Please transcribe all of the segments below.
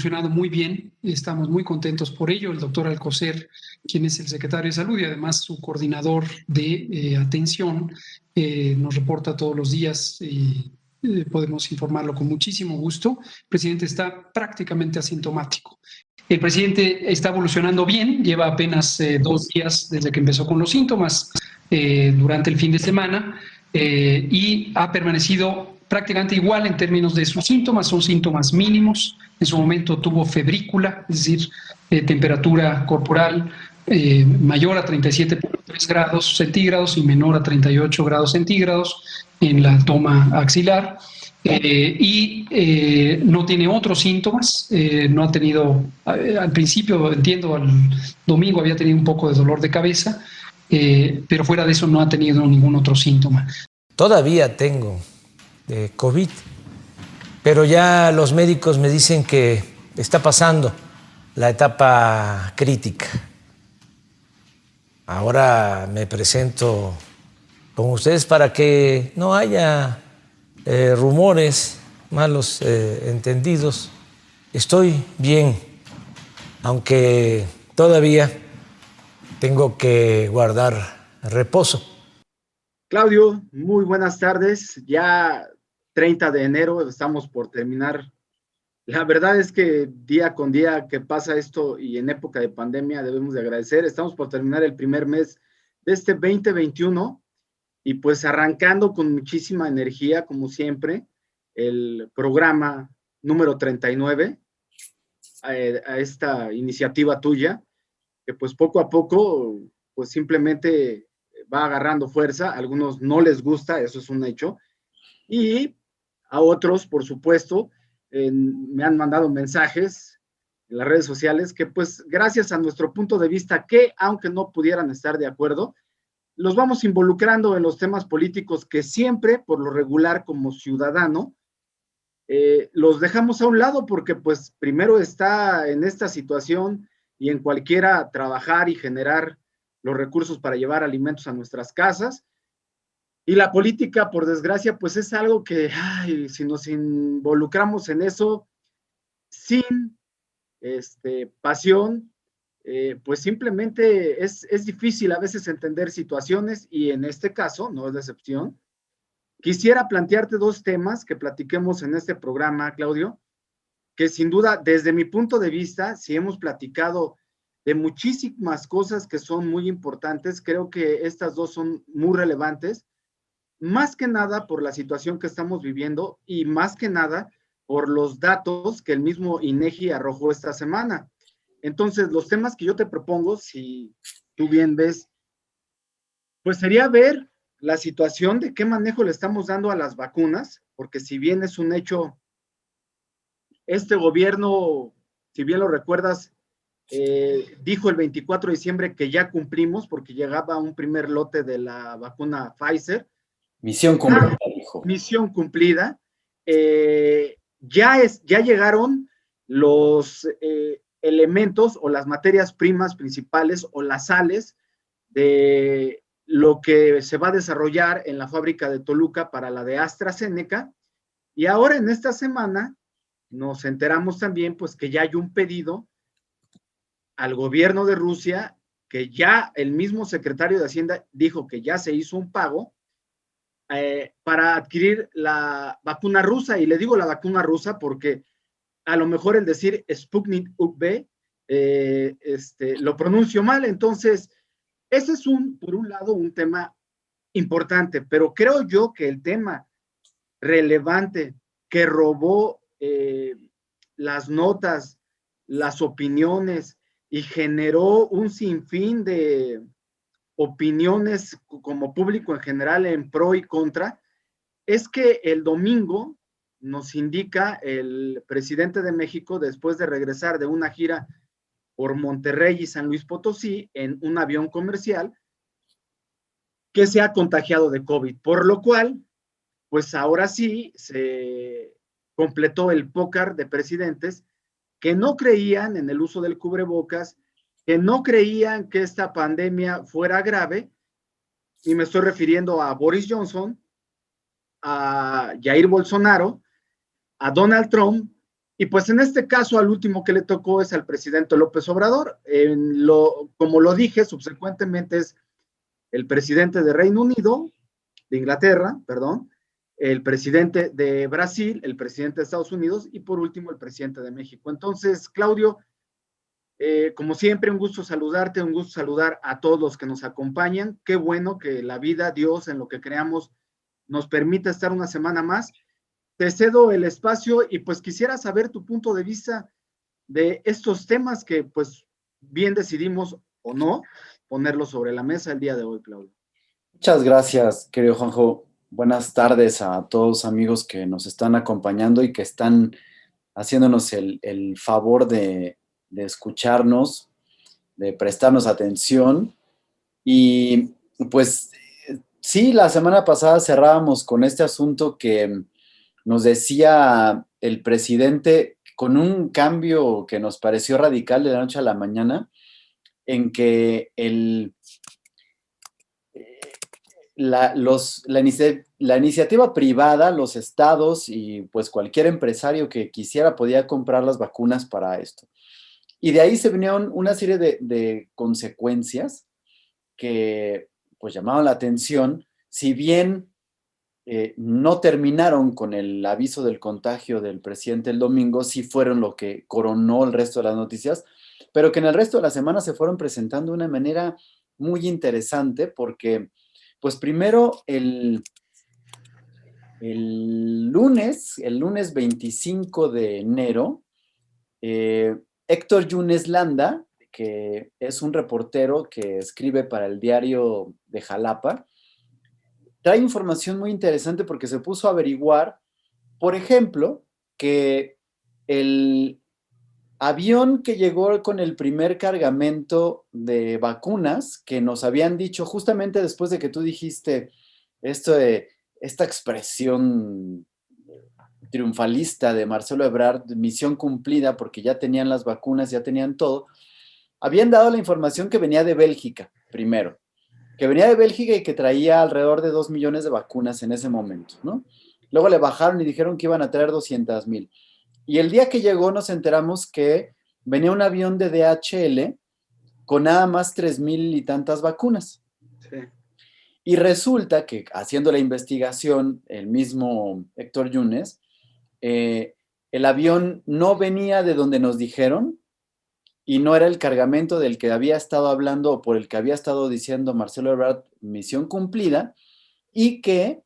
evolucionado muy bien, estamos muy contentos por ello. El doctor Alcocer, quien es el secretario de Salud y además su coordinador de atención, nos reporta todos los días y podemos informarlo con muchísimo gusto. El presidente está prácticamente asintomático. El presidente está evolucionando bien, lleva apenas 2 días desde que empezó con los síntomas durante el fin de semana y ha permanecido prácticamente igual en términos de sus síntomas, son síntomas mínimos. En su momento tuvo febrícula, es decir, temperatura corporal mayor a 37,3 grados centígrados y menor a 38 grados centígrados en la toma axilar. No tiene otros síntomas, no ha tenido, al principio, entiendo, al domingo había tenido un poco de dolor de cabeza, pero fuera de eso no ha tenido ningún otro síntoma. Todavía tengo COVID, pero ya los médicos me dicen que está pasando la etapa crítica. Ahora me presento con ustedes para que no haya rumores, malos entendidos. Estoy bien, aunque todavía tengo que guardar reposo. Claudio, muy buenas tardes. Ya 30 de enero, estamos por terminar. La verdad es que día con día que pasa esto y en época de pandemia debemos de agradecer. Estamos por terminar el primer mes de este 2021 y pues arrancando con muchísima energía, como siempre, el programa número 39, a esta iniciativa tuya, que pues poco a poco, pues simplemente va agarrando fuerza. A algunos no les gusta, eso es un hecho, y a otros, por supuesto, me han mandado mensajes en las redes sociales que pues gracias a nuestro punto de vista, que aunque no pudieran estar de acuerdo, los vamos involucrando en los temas políticos que siempre, por lo regular como ciudadano, los dejamos a un lado porque pues primero está en esta situación y en cualquiera trabajar y generar los recursos para llevar alimentos a nuestras casas. Y la política, por desgracia, pues es algo que, si nos involucramos en eso sin pasión, pues simplemente es difícil a veces entender situaciones y en este caso, no es la excepción. Quisiera plantearte 2 temas que platiquemos en este programa, Claudio, que sin duda, desde mi punto de vista, si hemos platicado de muchísimas cosas que son muy importantes, creo que estas 2 son muy relevantes, más que nada por la situación que estamos viviendo y más que nada por los datos que el mismo INEGI arrojó esta semana. Entonces, los temas que yo te propongo, si tú bien ves, pues sería ver la situación de qué manejo le estamos dando a las vacunas, porque si bien es un hecho, este gobierno, si bien lo recuerdas, dijo el 24 de diciembre que ya cumplimos porque llegaba un primer lote de la vacuna Pfizer. Misión cumplida, dijo. Misión cumplida. Ya llegaron los elementos o las materias primas principales o las sales de lo que se va a desarrollar en la fábrica de Toluca para la de AstraZeneca. Y ahora en esta semana nos enteramos también pues que ya hay un pedido al gobierno de Rusia, que ya el mismo secretario de Hacienda dijo que ya se hizo un pago para adquirir la vacuna rusa. Y le digo la vacuna rusa porque a lo mejor el decir Sputnik V lo pronuncio mal. Entonces, ese es por un lado, un tema importante, pero creo yo que el tema relevante que robó las notas, las opiniones y generó un sinfín de opiniones como público en general en pro y contra, es que el domingo nos indica el presidente de México, después de regresar de una gira por Monterrey y San Luis Potosí en un avión comercial, que se ha contagiado de COVID, por lo cual, pues ahora sí se completó el pócar de presidentes que no creían en el uso del cubrebocas, que no creían que esta pandemia fuera grave, y me estoy refiriendo a Boris Johnson, a Jair Bolsonaro, a Donald Trump Y pues en este caso al último que le tocó es al presidente López Obrador. Como lo dije, subsecuentemente es el presidente de Reino Unido, de Inglaterra, perdón, el presidente de Brasil, el presidente de Estados Unidos y por último el presidente de México. Entonces, Claudio, como siempre, un gusto saludarte, un gusto saludar a todos los que nos acompañan. Qué bueno que la vida, Dios, en lo que creamos, nos permita estar una semana más. Te cedo el espacio y pues quisiera saber tu punto de vista de estos temas que pues bien decidimos o no ponerlos sobre la mesa el día de hoy, Claudio. Muchas gracias, querido Juanjo. Buenas tardes a todos amigos que nos están acompañando y que están haciéndonos el favor de escucharnos, de prestarnos atención. Y pues sí, la semana pasada cerrábamos con este asunto que nos decía el presidente con un cambio que nos pareció radical de la noche a la mañana, en que la iniciativa privada, los estados y pues cualquier empresario que quisiera podía comprar las vacunas para esto. Y de ahí se vinieron una serie de consecuencias que pues llamaban la atención, si bien no terminaron con el aviso del contagio del presidente el domingo, sí fueron lo que coronó el resto de las noticias, pero que en el resto de la semana se fueron presentando de una manera muy interesante porque, pues primero el lunes 25 de enero, Héctor Yunes Landa, que es un reportero que escribe para el diario de Jalapa, trae información muy interesante porque se puso a averiguar, por ejemplo, que el avión que llegó con el primer cargamento de vacunas, que nos habían dicho justamente después de que tú dijiste esta expresión triunfalista de Marcelo Ebrard, misión cumplida porque ya tenían las vacunas, ya tenían todo, habían dado la información que venía de Bélgica, primero, que venía de Bélgica y que traía alrededor de 2 millones de vacunas en ese momento, ¿no? Luego le bajaron y dijeron que iban a traer 200,000. Y el día que llegó nos enteramos que venía un avión de DHL con nada más 3,000 y tantas vacunas. Sí. Y resulta que haciendo la investigación, el mismo Héctor Yunes, el avión no venía de donde nos dijeron y no era el cargamento del que había estado hablando o por el que había estado diciendo Marcelo Ebrard, misión cumplida, y que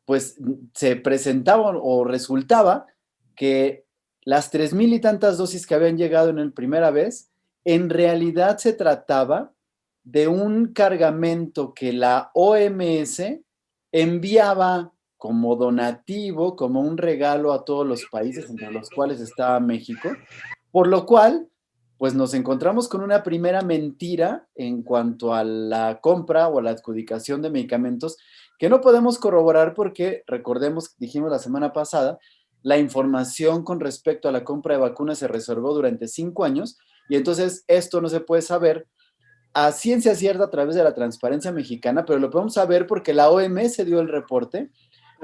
pues se presentaba o resultaba que las 3,000 y tantas dosis que habían llegado en la primera vez, en realidad se trataba de un cargamento que la OMS enviaba como donativo, como un regalo a todos los países, entre los cuales estaba México, por lo cual, pues nos encontramos con una primera mentira en cuanto a la compra o a la adjudicación de medicamentos que no podemos corroborar porque, recordemos, dijimos la semana pasada, la información con respecto a la compra de vacunas se reservó durante 5 años y entonces esto no se puede saber a ciencia cierta a través de la transparencia mexicana, pero lo podemos saber porque la OMS dio el reporte,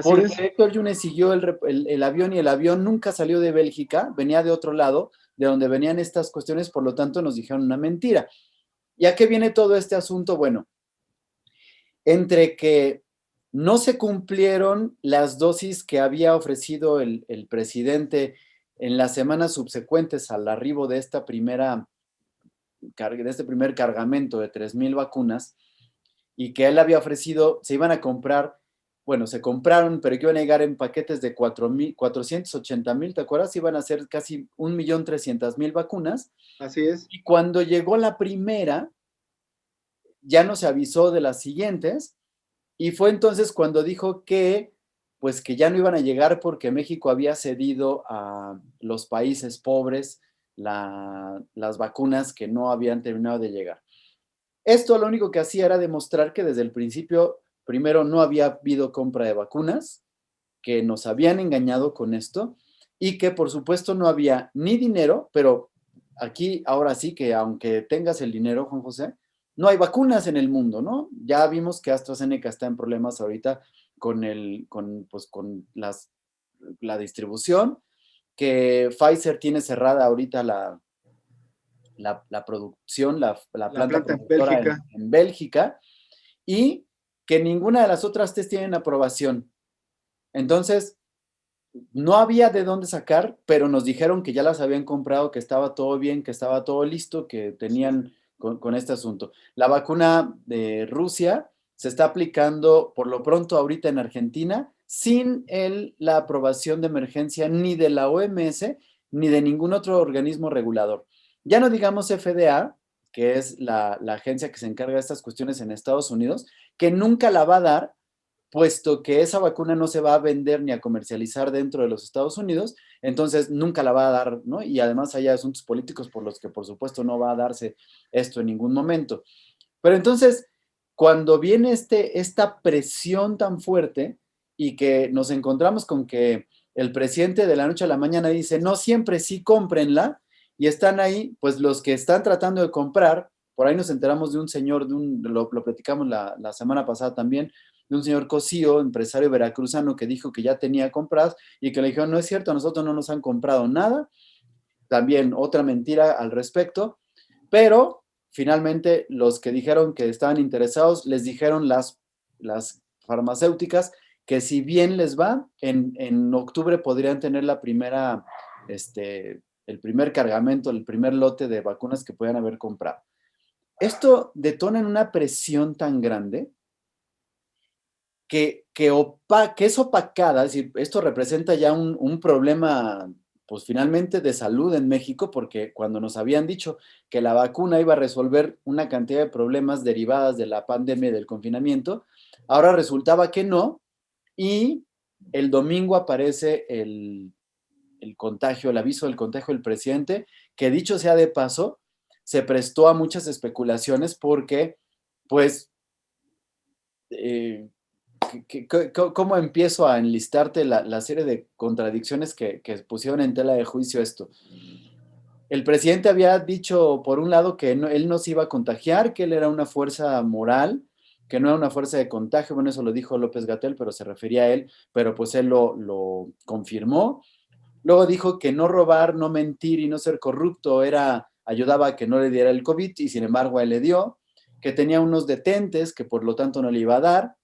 porque Héctor Yunes siguió el avión y el avión nunca salió de Bélgica, venía de otro lado, de donde venían estas cuestiones, por lo tanto nos dijeron una mentira. ¿Y a qué viene todo este asunto? Bueno, entre que no se cumplieron las dosis que había ofrecido el presidente en las semanas subsecuentes al arribo de este primer cargamento de 3,000 vacunas y que él había ofrecido, se iban a comprar, bueno, se compraron, pero que iban a llegar en paquetes de 480,000, ¿te acuerdas? Iban a ser casi 1,300,000 vacunas. Así es. Y cuando llegó la primera, ya no se avisó de las siguientes, y fue entonces cuando dijo que, pues que ya no iban a llegar porque México había cedido a los países pobres las vacunas que no habían terminado de llegar. Esto lo único que hacía era demostrar que desde el principio, primero, no había habido compra de vacunas, que nos habían engañado con esto y que por supuesto no había ni dinero, pero aquí ahora sí que aunque tengas el dinero, Juan José, no hay vacunas en el mundo, ¿no? Ya vimos que AstraZeneca está en problemas ahorita con la distribución, que Pfizer tiene cerrada ahorita la producción, la planta en productora Bélgica. en Bélgica, y que ninguna de las otras 3 tienen aprobación. Entonces, no había de dónde sacar, pero nos dijeron que ya las habían comprado, que estaba todo bien, que estaba todo listo, que tenían con este asunto. La vacuna de Rusia se está aplicando por lo pronto ahorita en Argentina sin la aprobación de emergencia ni de la OMS ni de ningún otro organismo regulador. Ya no digamos FDA, que es la agencia que se encarga de estas cuestiones en Estados Unidos, que nunca la va a dar, puesto que esa vacuna no se va a vender ni a comercializar dentro de los Estados Unidos, entonces nunca la va a dar, ¿no? Y además hay asuntos políticos por los que, por supuesto, no va a darse esto en ningún momento. Pero entonces, cuando viene esta presión tan fuerte y que nos encontramos con que el presidente de la noche a la mañana dice, no siempre sí cómprenla, y están ahí, pues los que están tratando de comprar, por ahí nos enteramos de un señor, lo platicamos la semana pasada también, de un señor Cosío, empresario veracruzano, que dijo que ya tenía compradas y que le dijeron, no es cierto, a nosotros no nos han comprado nada. También otra mentira al respecto, pero finalmente los que dijeron que estaban interesados, les dijeron las farmacéuticas que si bien les va, en octubre podrían tener el primer cargamento, el primer lote de vacunas que puedan haber comprado. Esto detona en una presión tan grande que es opacada, es decir, esto representa ya un problema, pues finalmente de salud en México, porque cuando nos habían dicho que la vacuna iba a resolver una cantidad de problemas derivadas de la pandemia y del confinamiento, ahora resultaba que no, y el domingo aparece el contagio, el aviso del contagio del presidente, que dicho sea de paso, se prestó a muchas especulaciones porque, pues, ¿cómo empiezo a enlistarte la serie de contradicciones que pusieron en tela de juicio esto? El presidente había dicho, por un lado, que él no se iba a contagiar, que él era una fuerza moral, que no era una fuerza de contagio. Bueno, eso lo dijo López-Gatell, pero se refería a él, pero pues él lo confirmó. Luego dijo que no robar, no mentir y no ser corrupto ayudaba a que no le diera el COVID, y sin embargo a él le dio, que tenía unos detentes, que por lo tanto no le iba a dar,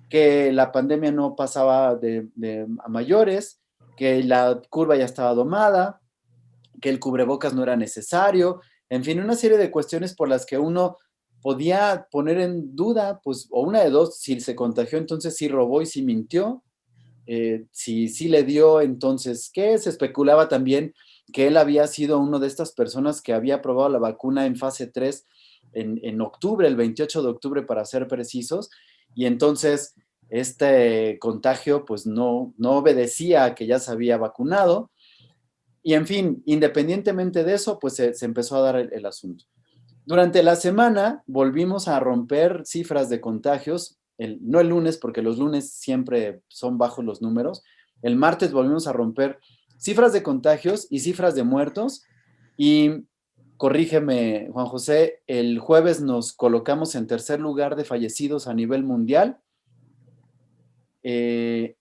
que la pandemia no pasaba a mayores, que la curva ya estaba domada, que el cubrebocas no era necesario, en fin, una serie de cuestiones por las que uno podía poner en duda, pues, o una de dos, si se contagió, entonces sí robó y sí mintió, si sí le dio, entonces, ¿qué? Se especulaba también que él había sido uno de estas personas que había probado la vacuna en fase 3 en octubre, el 28 de octubre para ser precisos, y entonces este contagio pues no obedecía a que ya se había vacunado, y en fin, independientemente de eso, pues se empezó a dar el asunto. Durante la semana volvimos a romper cifras de contagios, no el lunes, porque los lunes siempre son bajos los números. El martes volvimos a romper cifras de contagios y cifras de muertos. Y corrígeme, Juan José, el jueves nos colocamos en tercer lugar de fallecidos a nivel mundial. Entre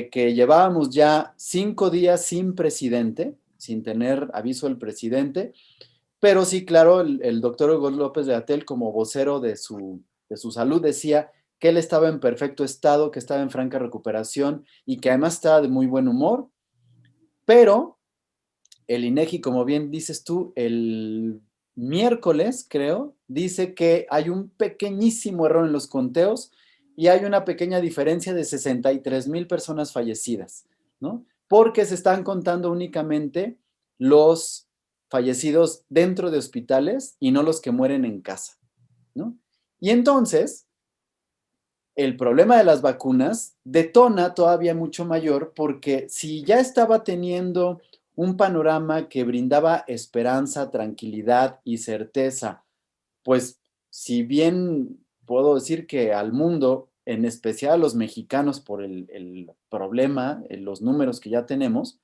que llevábamos ya 5 días sin presidente, sin tener aviso del presidente, pero sí, claro, el doctor Hugo López-Gatell, como vocero de su salud, decía que él estaba en perfecto estado, que estaba en franca recuperación y que además estaba de muy buen humor, pero el INEGI, como bien dices tú, el miércoles, creo, dice que hay un pequeñísimo error en los conteos y hay una pequeña diferencia de 63,000 personas fallecidas, ¿no? Porque se están contando únicamente los fallecidos dentro de hospitales y no los que mueren en casa, ¿no? Y entonces, el problema de las vacunas detona todavía mucho mayor, porque si ya estaba teniendo un panorama que brindaba esperanza, tranquilidad y certeza, pues si bien puedo decir que al mundo, en especial a los mexicanos por el problema, los números que ya tenemos,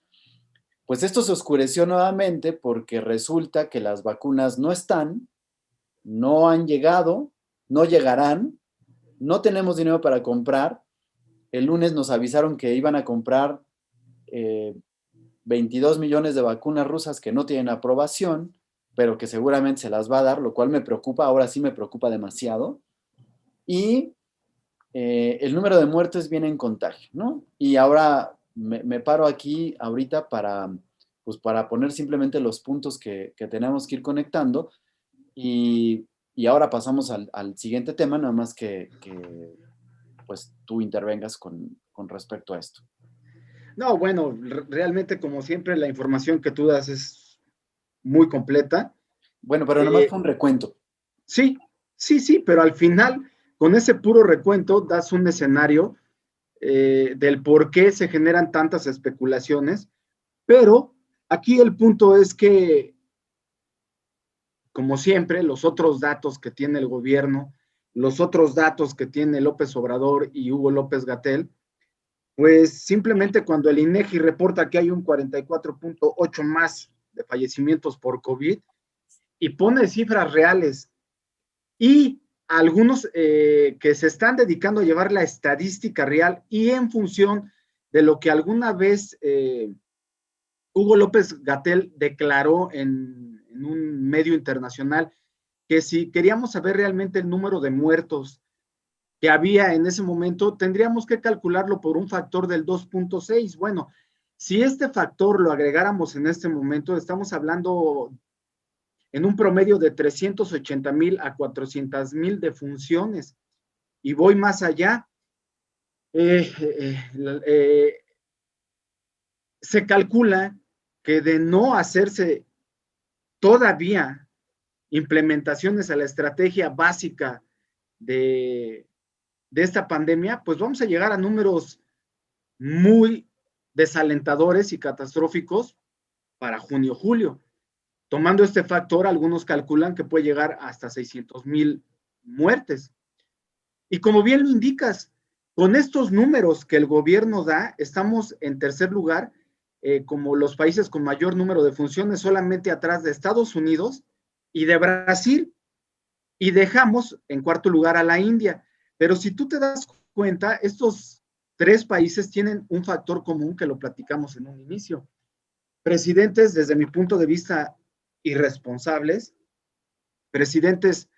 pues esto se oscureció nuevamente porque resulta que las vacunas no están, no han llegado, no llegarán, no tenemos dinero para comprar. El lunes nos avisaron que iban a comprar 22 millones de vacunas rusas que no tienen aprobación, pero que seguramente se las va a dar, lo cual me preocupa, ahora sí me preocupa demasiado. Y el número de muertes viene en contagio, ¿no? Y ahora me paro aquí ahorita pues para poner simplemente los puntos que tenemos que ir conectando y ahora pasamos al siguiente tema, nada más que pues tú intervengas con respecto a esto. No, bueno, realmente como siempre la información que tú das es muy completa. Bueno, pero nada más fue un recuento. Sí, pero al final, con ese puro recuento, das un escenario del por qué se generan tantas especulaciones, pero aquí el punto es que, como siempre, los otros datos que tiene el gobierno, los otros datos que tiene López Obrador y Hugo López Gatell, pues simplemente cuando el INEGI reporta que hay un 44.8 más de fallecimientos por COVID y pone cifras reales y algunos que se están dedicando a llevar la estadística real y en función de lo que alguna vez Hugo López Gatell declaró en un medio internacional, que si queríamos saber realmente el número de muertos que había en ese momento, tendríamos que calcularlo por un factor del 2.6. Bueno, si este factor lo agregáramos en este momento, estamos hablando en un promedio de 380,000 a 400,000 defunciones. Y voy más allá. Se calcula que de no hacerse todavía implementaciones a la estrategia básica de esta pandemia, pues vamos a llegar a números muy desalentadores y catastróficos para junio, julio. Tomando este factor, algunos calculan que puede llegar hasta 600,000 muertes. Y como bien lo indicas, con estos números que el gobierno da, estamos en tercer lugar como los países con mayor número de funciones, solamente atrás de Estados Unidos y de Brasil, y dejamos en cuarto lugar a la India. Pero si tú te das cuenta, estos tres países tienen un factor común que lo platicamos en un inicio. Presidentes, desde mi punto de vista, irresponsables, presidentes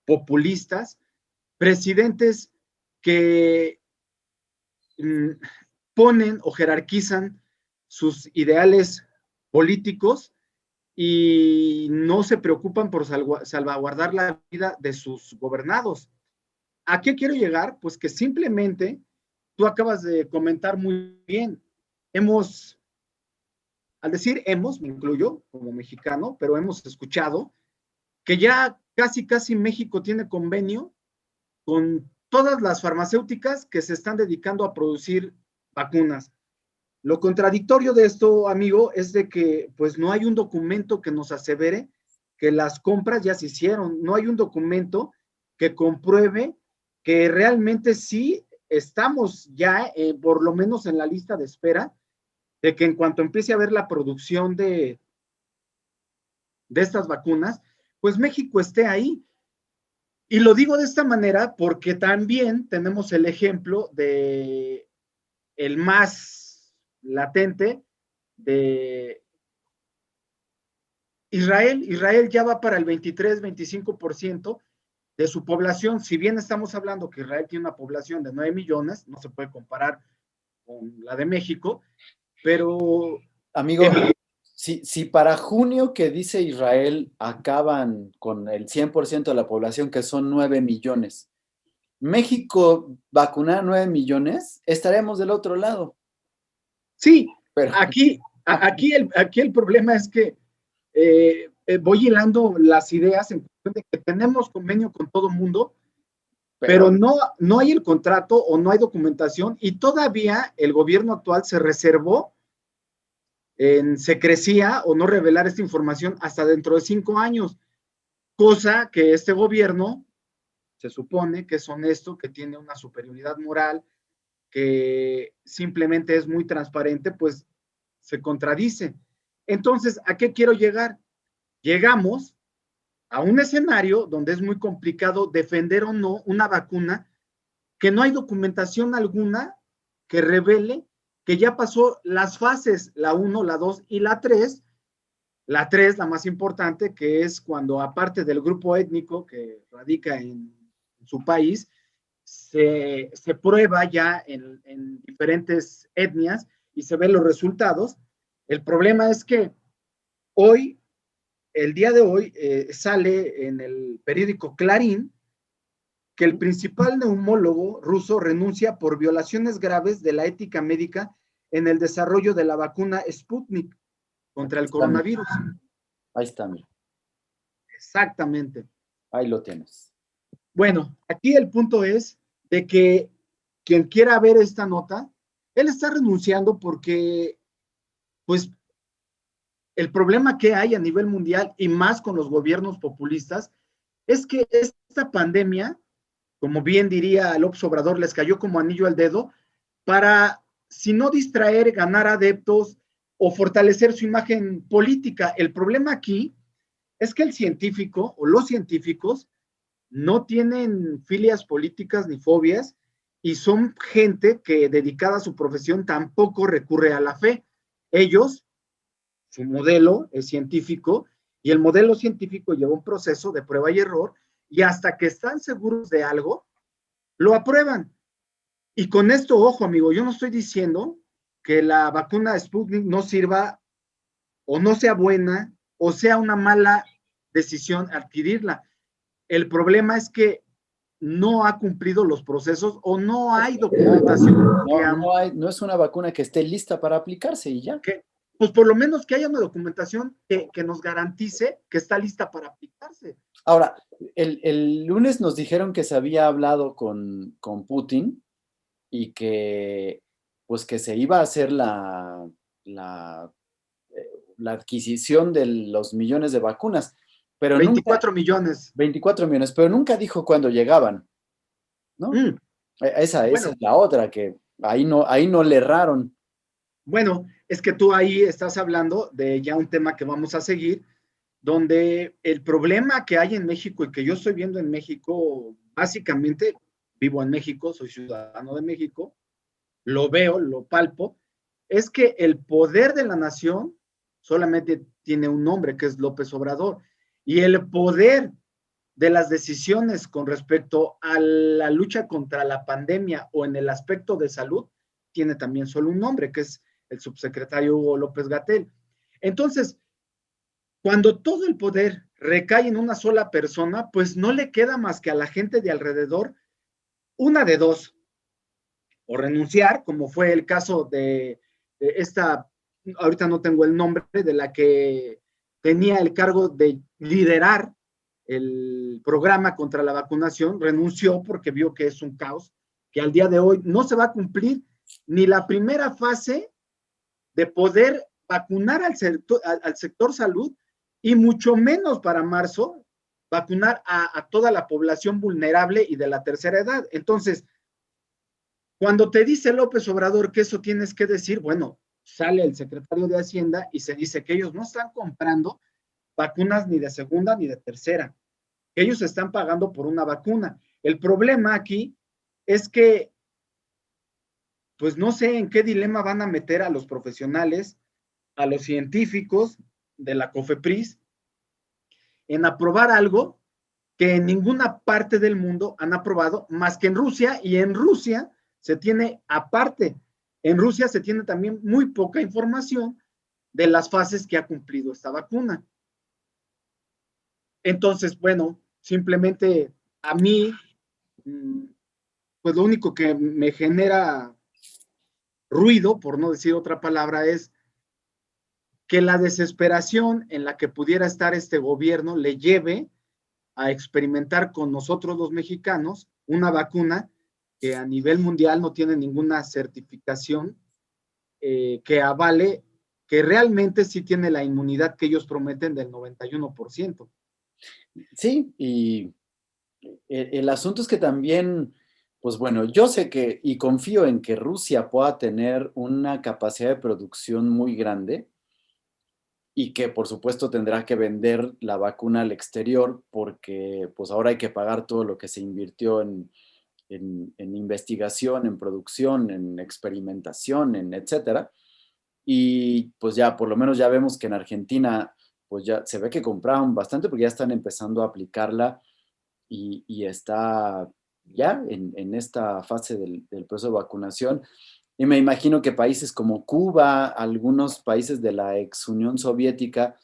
populistas, presidentes que ponen o jerarquizan sus ideales políticos y no se preocupan por salvaguardar la vida de sus gobernados. ¿A qué quiero llegar? Pues que simplemente, tú acabas de comentar muy bien, al decir hemos, me incluyo como mexicano, pero hemos escuchado que ya casi México tiene convenio con todas las farmacéuticas que se están dedicando a producir vacunas. Lo contradictorio de esto, amigo, es de que pues no hay un documento que nos asevere que las compras ya se hicieron, no hay un documento que compruebe que realmente sí estamos ya por lo menos en la lista de espera de que en cuanto empiece a ver la producción de estas vacunas, pues México esté ahí. Y lo digo de esta manera porque también tenemos el ejemplo de el más latente de Israel. Israel ya va para el 23-25% de su población. Si bien estamos hablando que Israel tiene una población de 9 millones, no se puede comparar con la de México, pero... Amigo, si para junio que dice Israel acaban con el 100% de la población, que son 9 millones, México vacunar 9 millones, estaremos del otro lado. Sí, pero aquí el problema es que voy hilando las ideas en cuestión de que tenemos convenio con todo el mundo, pero no hay el contrato o no hay documentación y todavía el gobierno actual se reservó en secrecía o no revelar esta información hasta dentro de 5 años, cosa que este gobierno se supone que es honesto, que tiene una superioridad moral, que simplemente es muy transparente, pues se contradice. Entonces, ¿a qué quiero llegar? Llegamos a un escenario donde es muy complicado defender o no una vacuna que no hay documentación alguna que revele que ya pasó las fases, la 1, la 2 y la 3. La 3, la más importante, que es cuando aparte del grupo étnico que radica en su país, se prueba ya en diferentes etnias y se ven los resultados. El problema es que hoy, el día de hoy, sale en el periódico Clarín que el principal neumólogo ruso renuncia por violaciones graves de la ética médica en el desarrollo de la vacuna Sputnik contra el coronavirus. Ahí está, mira. Exactamente. Ahí lo tienes. Bueno, aquí el punto es de que quien quiera ver esta nota, él está renunciando porque, pues, el problema que hay a nivel mundial y más con los gobiernos populistas es que esta pandemia, como bien diría López Obrador, les cayó como anillo al dedo para, si no distraer, ganar adeptos o fortalecer su imagen política. El problema aquí es que el científico o los científicos no tienen filias políticas ni fobias y son gente que dedicada a su profesión tampoco recurre a la fe. Ellos, su modelo es científico y el modelo científico lleva un proceso de prueba y error y hasta que están seguros de algo, lo aprueban. Y con esto, ojo, amigo, yo no estoy diciendo que la vacuna Sputnik no sirva o no sea buena o sea una mala decisión adquirirla. El problema es que no ha cumplido los procesos o no hay documentación No es una vacuna que esté lista para aplicarse y ya. Pues por lo menos que haya una documentación que nos garantice que está lista para aplicarse. Ahora, el lunes nos dijeron que se había hablado con Putin y que pues que se iba a hacer la adquisición de los millones de vacunas, pero 24 millones. 24 millones, pero nunca dijo cuándo llegaban, ¿no? Esa es la otra, que ahí no le erraron. Bueno, es que tú ahí estás hablando de ya un tema que vamos a seguir, donde el problema que hay en México y que yo estoy viendo en México, básicamente vivo en México, soy ciudadano de México, lo veo, lo palpo, es que el poder de la nación solamente tiene un nombre, que es López Obrador, y el poder de las decisiones con respecto a la lucha contra la pandemia o en el aspecto de salud tiene también solo un nombre, que es el subsecretario Hugo López-Gatell. Entonces, cuando todo el poder recae en una sola persona, pues no le queda más que a la gente de alrededor una de dos, o renunciar, como fue el caso de esta, ahorita no tengo el nombre, de la que tenía el cargo de liderar el programa contra la vacunación, renunció porque vio que es un caos, que al día de hoy no se va a cumplir ni la primera fase de poder vacunar al sector salud y mucho menos para marzo vacunar a toda la población vulnerable y de la tercera edad. Entonces, cuando te dice López Obrador que eso tienes que decir, bueno, sale el secretario de Hacienda y se dice que ellos no están comprando vacunas ni de segunda ni de tercera. Ellos están pagando por una vacuna. El problema aquí es que, pues no sé en qué dilema van a meter a los profesionales, a los científicos de la COFEPRIS, en aprobar algo que en ninguna parte del mundo han aprobado, más que en Rusia, y en Rusia se tiene aparte, en Rusia se tiene también muy poca información de las fases que ha cumplido esta vacuna. Entonces, bueno, simplemente a mí, pues lo único que me genera ruido, por no decir otra palabra, es que la desesperación en la que pudiera estar este gobierno le lleve a experimentar con nosotros los mexicanos una vacuna que a nivel mundial no tiene ninguna certificación que avale que realmente sí tiene la inmunidad que ellos prometen del 91%. Sí, y el asunto es que también, pues bueno, yo sé que y confío en que Rusia pueda tener una capacidad de producción muy grande y que por supuesto tendrá que vender la vacuna al exterior porque pues ahora hay que pagar todo lo que se invirtió en en investigación, en producción, en experimentación, en etcétera. Y pues ya, por lo menos ya vemos que en Argentina, pues ya se ve que compraron bastante porque ya están empezando a aplicarla y está ya en esta fase del proceso de vacunación. Y me imagino que países como Cuba, algunos países de la ex Unión Soviética,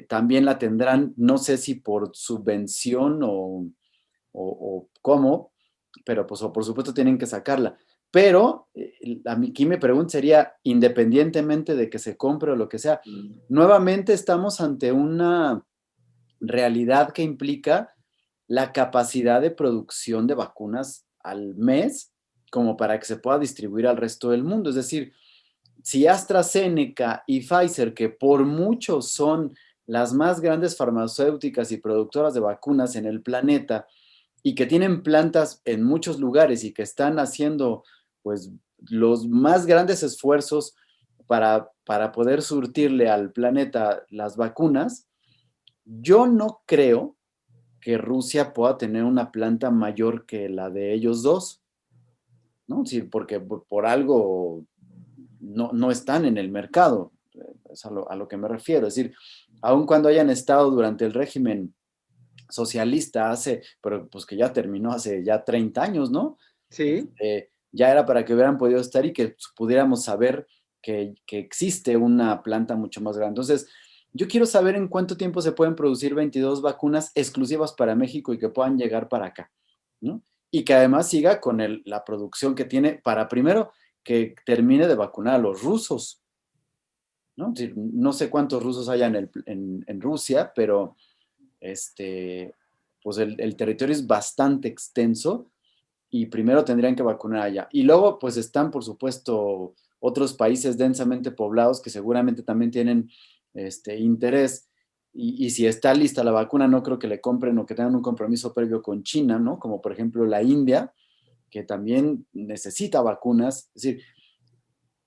también la tendrán, no sé si por subvención o cómo, pero pues o por supuesto tienen que sacarla. Pero aquí mi pregunta sería, independientemente de que se compre o lo que sea, nuevamente estamos ante una realidad que implica la capacidad de producción de vacunas al mes como para que se pueda distribuir al resto del mundo. Es decir, si AstraZeneca y Pfizer, que por mucho son las más grandes farmacéuticas y productoras de vacunas en el planeta y que tienen plantas en muchos lugares y que están haciendo pues los más grandes esfuerzos para poder surtirle al planeta las vacunas, yo no creo que Rusia pueda tener una planta mayor que la de ellos dos, ¿no? Sí, porque por algo no están en el mercado, es a lo que me refiero. Es decir, aun cuando hayan estado durante el régimen socialista pero pues que ya terminó hace ya 30 años, ¿no? Sí. Ya era para que hubieran podido estar y que pudiéramos saber que existe una planta mucho más grande. Entonces, yo quiero saber en cuánto tiempo se pueden producir 22 vacunas exclusivas para México y que puedan llegar para acá, ¿no? Y que además siga con la producción que tiene para primero que termine de vacunar a los rusos, ¿no? Es decir, no sé cuántos rusos hay en Rusia, pero pues el territorio es bastante extenso y primero tendrían que vacunar allá. Y luego, pues están, por supuesto, otros países densamente poblados que seguramente también tienen interés. Y si está lista la vacuna, no creo que le compren o que tengan un compromiso previo con China, ¿no? Como por ejemplo la India, que también necesita vacunas. Es decir,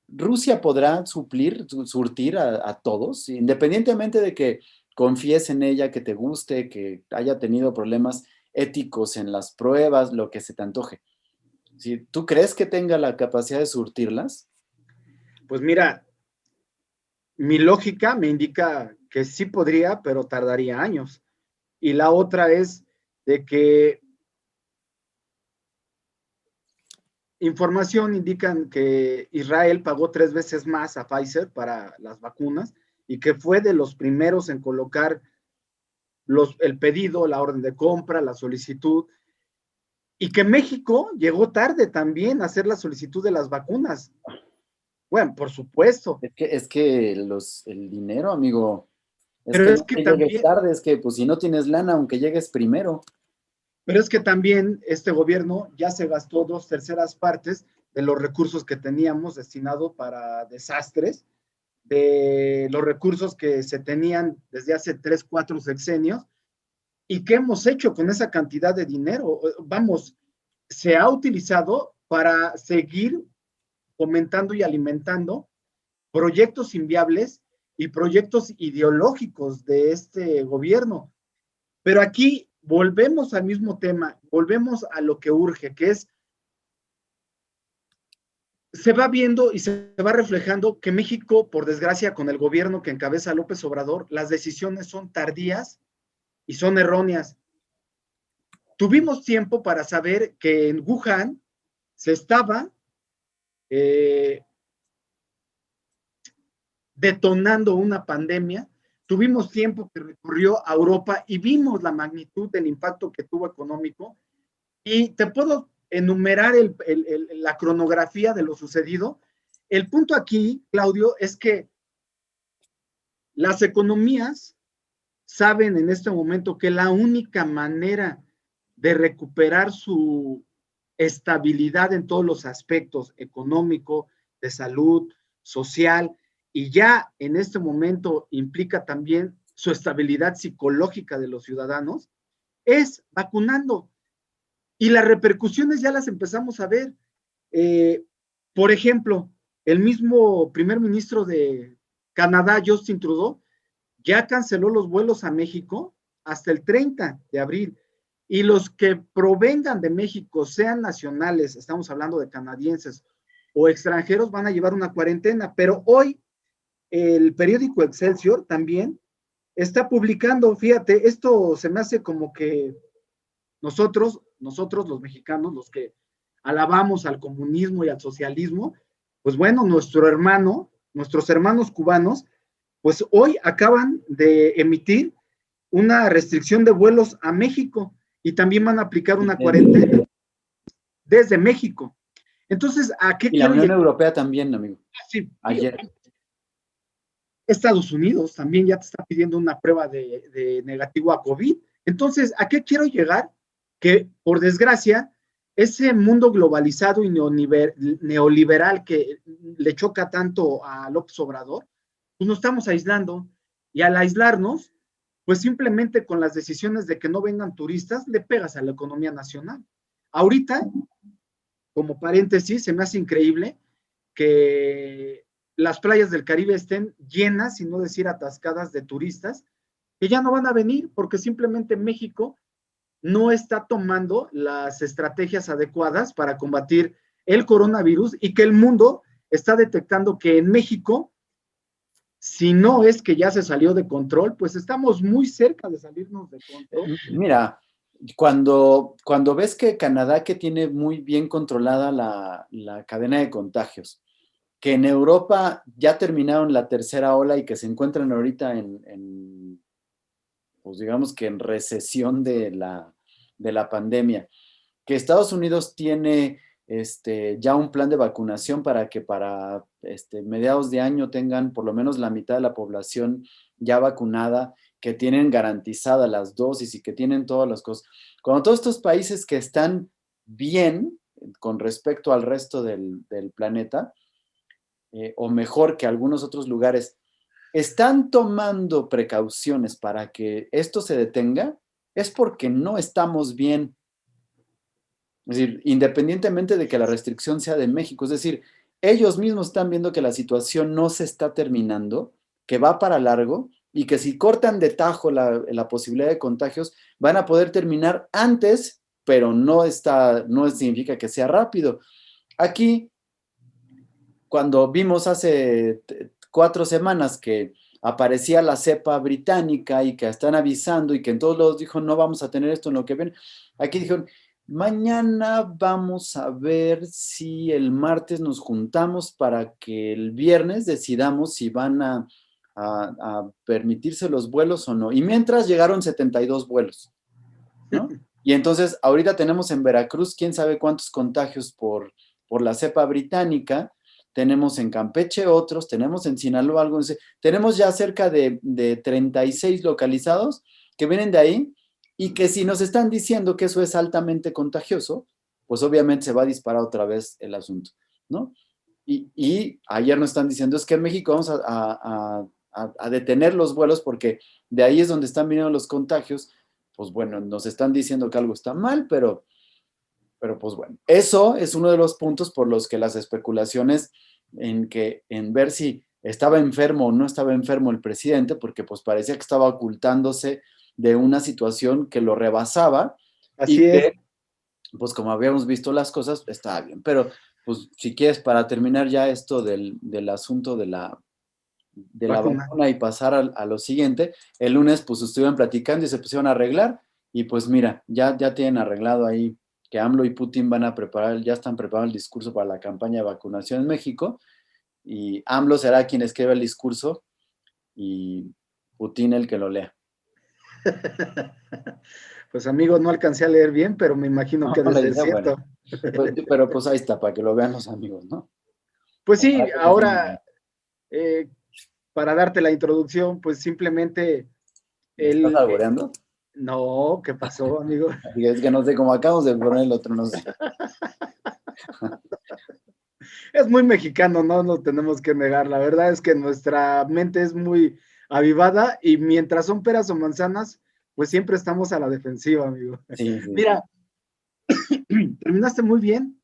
Rusia podrá surtir a todos, independientemente de que confíes en ella, que te guste, que haya tenido problemas éticos en las pruebas, lo que se te antoje. Si tú crees que tenga la capacidad de surtirlas, Pues mira, mi lógica me indica que sí podría, pero tardaría años. Y la otra es de que información indican que Israel pagó 3 veces más a Pfizer para las vacunas y que fue de los primeros en colocar el pedido, la orden de compra, la solicitud, y que México llegó tarde también a hacer la solicitud de las vacunas. Bueno, por supuesto. es que el dinero, amigo, es Pero que es no que que llegues también, tarde, es que pues si no tienes lana, aunque llegues primero. pero es que también este gobierno ya se gastó 2/3 de los recursos que teníamos destinados para desastres, de los recursos que se tenían desde hace 3, 4 sexenios. ¿Y qué hemos hecho con esa cantidad de dinero? Vamos, se ha utilizado para seguir fomentando y alimentando proyectos inviables y proyectos ideológicos de este gobierno. Pero aquí volvemos al mismo tema, volvemos a lo que urge, que es, se va viendo y se va reflejando que México, por desgracia, con el gobierno que encabeza López Obrador, las decisiones son tardías y son erróneas. Tuvimos tiempo para saber que en Wuhan se estaba detonando una pandemia. Tuvimos tiempo que recurrió a Europa y vimos la magnitud del impacto que tuvo económico. Y te puedo enumerar la cronografía de lo sucedido. El punto aquí, Claudio, es que las economías saben en este momento que la única manera de recuperar su estabilidad en todos los aspectos, económico, de salud, social, y ya en este momento implica también su estabilidad psicológica de los ciudadanos, es vacunando. Y las repercusiones ya las empezamos a ver. Por ejemplo, el mismo primer ministro de Canadá, Justin Trudeau, ya canceló los vuelos a México hasta el 30 de abril. y los que provengan de México, sean nacionales, estamos hablando de canadienses o extranjeros, van a llevar una cuarentena. Pero hoy el periódico Excelsior también está publicando, fíjate, esto se me hace como que nosotros los mexicanos, los que alabamos al comunismo y al socialismo, pues bueno, nuestros hermanos cubanos, pues hoy acaban de emitir una restricción de vuelos a México y también van a aplicar una cuarentena desde México. Entonces, ¿a qué y la quiero Unión llegar? Europea también, amigo. Sí, Ayer. Estados Unidos también ya te está pidiendo una prueba de negativo a COVID. Entonces, ¿a qué quiero llegar? Que, por desgracia, ese mundo globalizado y neoliberal que le choca tanto a López Obrador, pues nos estamos aislando. Y al aislarnos, pues simplemente con las decisiones de que no vengan turistas, le pegas a la economía nacional. Ahorita, como paréntesis, se me hace increíble que las playas del Caribe estén llenas, si no decir atascadas de turistas, que ya no van a venir porque simplemente México no está tomando las estrategias adecuadas para combatir el coronavirus y que el mundo está detectando que en México, si no es que ya se salió de control, pues estamos muy cerca de salirnos de control. Mira, cuando ves que Canadá, que tiene muy bien controlada la cadena de contagios, que en Europa ya terminaron la tercera ola y que se encuentran ahorita pues digamos que en recesión de la pandemia, que Estados Unidos tiene ya un plan de vacunación para que para mediados de año tengan por lo menos la mitad de la población ya vacunada, que tienen garantizadas las dosis y que tienen todas las cosas. Cuando todos estos países que están bien con respecto al resto del planeta, o mejor que algunos otros lugares, están tomando precauciones para que esto se detenga, es porque no estamos bien. Es decir, independientemente de que la restricción sea de México, es decir, ellos mismos están viendo que la situación no se está terminando, que va para largo y que si cortan de tajo la posibilidad de contagios, van a poder terminar antes, pero no significa que sea rápido. Aquí, cuando vimos hace 4 semanas que aparecía la cepa británica y que están avisando y que en todos lados dijo, no vamos a tener esto en lo que ven, aquí dijeron, mañana vamos a ver si el martes nos juntamos para que el viernes decidamos si van a permitirse los vuelos o no. Y mientras llegaron 72 vuelos, ¿no? Y entonces ahorita tenemos en Veracruz quién sabe cuántos contagios por la cepa británica, tenemos en Campeche otros, tenemos en Sinaloa algunos, tenemos ya cerca de 36 localizados que vienen de ahí y que si nos están diciendo que eso es altamente contagioso, pues obviamente se va a disparar otra vez el asunto, ¿no? Y ayer nos están diciendo es que en México vamos a detener los vuelos porque de ahí es donde están viniendo los contagios. Pues bueno, nos están diciendo que algo está mal, pero pues bueno, eso es uno de los puntos por los que las especulaciones en ver si estaba enfermo o no estaba enfermo el presidente, porque pues parecía que estaba ocultándose de una situación que lo rebasaba. Así y es. que, pues como habíamos visto las cosas, estaba bien. Pero pues si quieres, para terminar ya esto del asunto de la vacuna y pasar a lo siguiente, el lunes pues estuvieron platicando y se pusieron a arreglar y pues mira, ya tienen arreglado ahí que AMLO y Putin ya están preparando el discurso para la campaña de vacunación en México y AMLO será quien escriba el discurso y Putin el que lo lea. Pues amigo, no alcancé a leer bien, pero me imagino que debe ser cierto. Bueno, pero pues ahí está, para que lo vean los amigos, ¿no? Pues sí, ahora, para darte la introducción, pues simplemente... ¿Me estás alboreando? No, ¿qué pasó, amigo? Es que no sé, como acabamos de poner el otro, no sé. Es muy mexicano, no lo tenemos que negar. La verdad es que nuestra mente es muy avivada y mientras son peras o manzanas, pues siempre estamos a la defensiva, amigo. Sí, sí. Mira, terminaste muy bien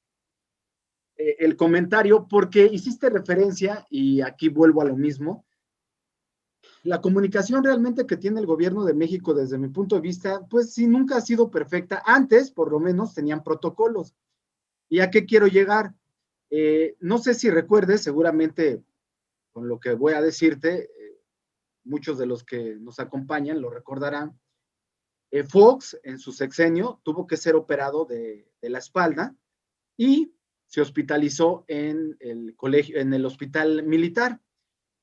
el comentario porque hiciste referencia, y aquí vuelvo a lo mismo, la comunicación realmente que tiene el gobierno de México desde mi punto de vista, pues sí, nunca ha sido perfecta. Antes, por lo menos, tenían protocolos. ¿Y a qué quiero llegar? No sé si recuerdes, seguramente con lo que voy a decirte, muchos de los que nos acompañan lo recordarán. Fox, en su sexenio, tuvo que ser operado de la espalda y se hospitalizó en el colegio, en el hospital militar.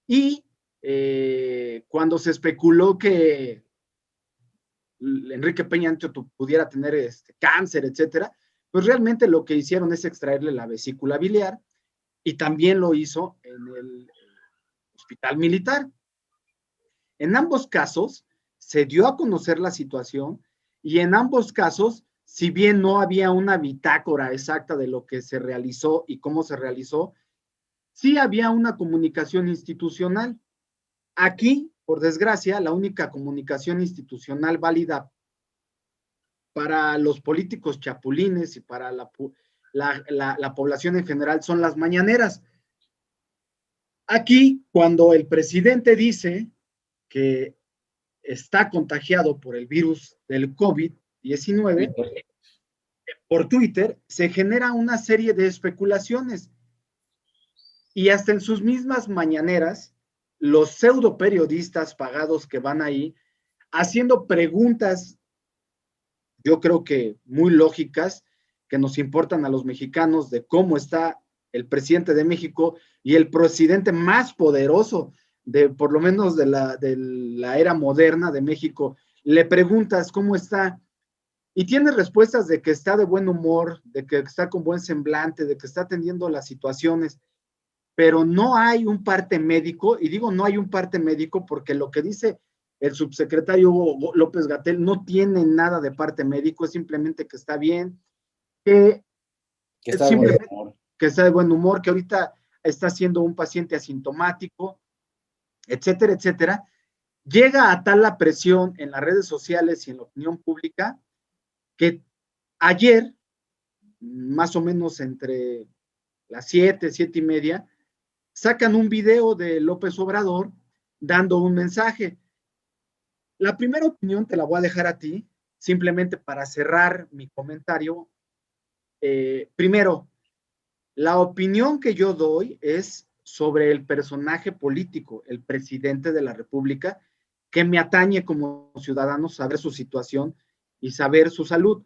Y cuando se especuló que Enrique Peña Nieto pudiera tener cáncer, etcétera, pues realmente lo que hicieron es extraerle la vesícula biliar y también lo hizo en el hospital militar. En ambos casos se dio a conocer la situación y en ambos casos, si bien no había una bitácora exacta de lo que se realizó y cómo se realizó, sí había una comunicación institucional. Aquí, por desgracia, la única comunicación institucional válida para los políticos chapulines y para la población en general son las mañaneras. Aquí, cuando el presidente dice que está contagiado por el virus del COVID-19, por Twitter se genera una serie de especulaciones y hasta en sus mismas mañaneras, los pseudo periodistas pagados que van ahí haciendo preguntas, yo creo que muy lógicas, que nos importan a los mexicanos de cómo está el presidente de México y el presidente más poderoso de por lo menos de la era moderna de México. Le preguntas cómo está y tiene respuestas de que está de buen humor, de que está con buen semblante, de que está atendiendo las situaciones, pero no hay un parte médico, y digo no hay un parte médico porque lo que dice el subsecretario Hugo López-Gatell no tiene nada de parte médico, es simplemente que está bien, que está de buen humor, que ahorita está siendo un paciente asintomático, etcétera, etcétera. Llega a tal la presión en las redes sociales y en la opinión pública que ayer, más o menos entre las 7:30, sacan un video de López Obrador dando un mensaje. La primera opinión te la voy a dejar a ti, simplemente para cerrar mi comentario. Primero, la opinión que yo doy es sobre el personaje político, el presidente de la República, que me atañe como ciudadano saber su situación y saber su salud.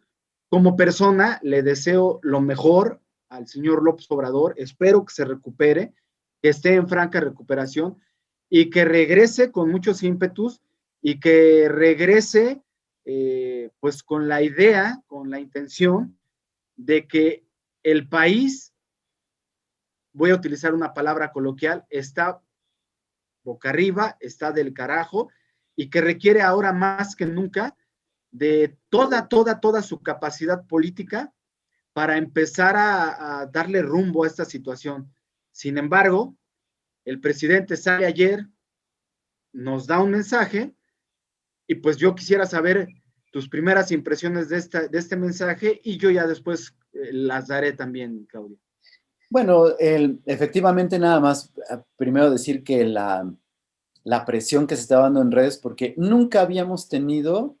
Como persona, le deseo lo mejor al señor López Obrador, espero que se recupere, que esté en franca recuperación y que regrese con muchos ímpetus y que regrese pues con la idea, con la intención de que el país, voy a utilizar una palabra coloquial, está boca arriba, está del carajo y que requiere ahora más que nunca de toda su capacidad política para empezar a darle rumbo a esta situación. Sin embargo, el presidente sale ayer, nos da un mensaje y pues yo quisiera saber tus primeras impresiones de este mensaje y yo ya después las daré también, Claudia. Bueno, efectivamente nada más, primero decir que la presión que se está dando en redes, porque nunca habíamos tenido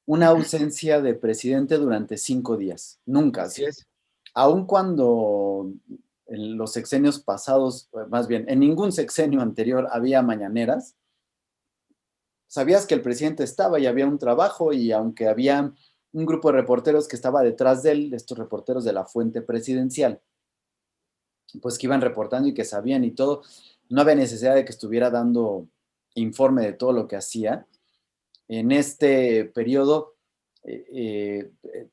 una ausencia de presidente durante 5 días, nunca. Así es. Aun cuando en los sexenios pasados, más bien, en ningún sexenio anterior había mañaneras, sabías que el presidente estaba y había un trabajo y aunque había un grupo de reporteros que estaba detrás de él, estos reporteros de la fuente presidencial, pues que iban reportando y que sabían y todo, no había necesidad de que estuviera dando informe de todo lo que hacía. En este periodo,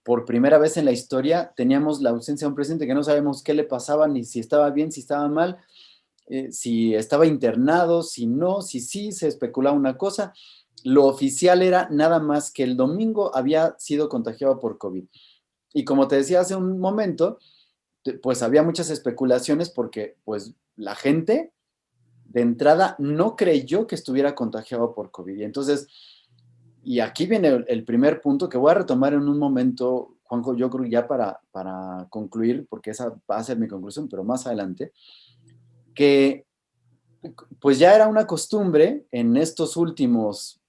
por primera vez en la historia, teníamos la ausencia de un presidente que no sabemos qué le pasaba, ni si estaba bien, si estaba mal, si estaba internado, si no, si sí, se especulaba una cosa. Lo oficial era nada más que el domingo había sido contagiado por COVID. Y como te decía hace un momento, pues había muchas especulaciones porque pues la gente de entrada no creyó que estuviera contagiado por COVID. Y entonces, y aquí viene el primer punto que voy a retomar en un momento, Juanjo, yo creo ya para concluir, porque esa va a ser mi conclusión, pero más adelante, que pues ya era una costumbre en estos últimos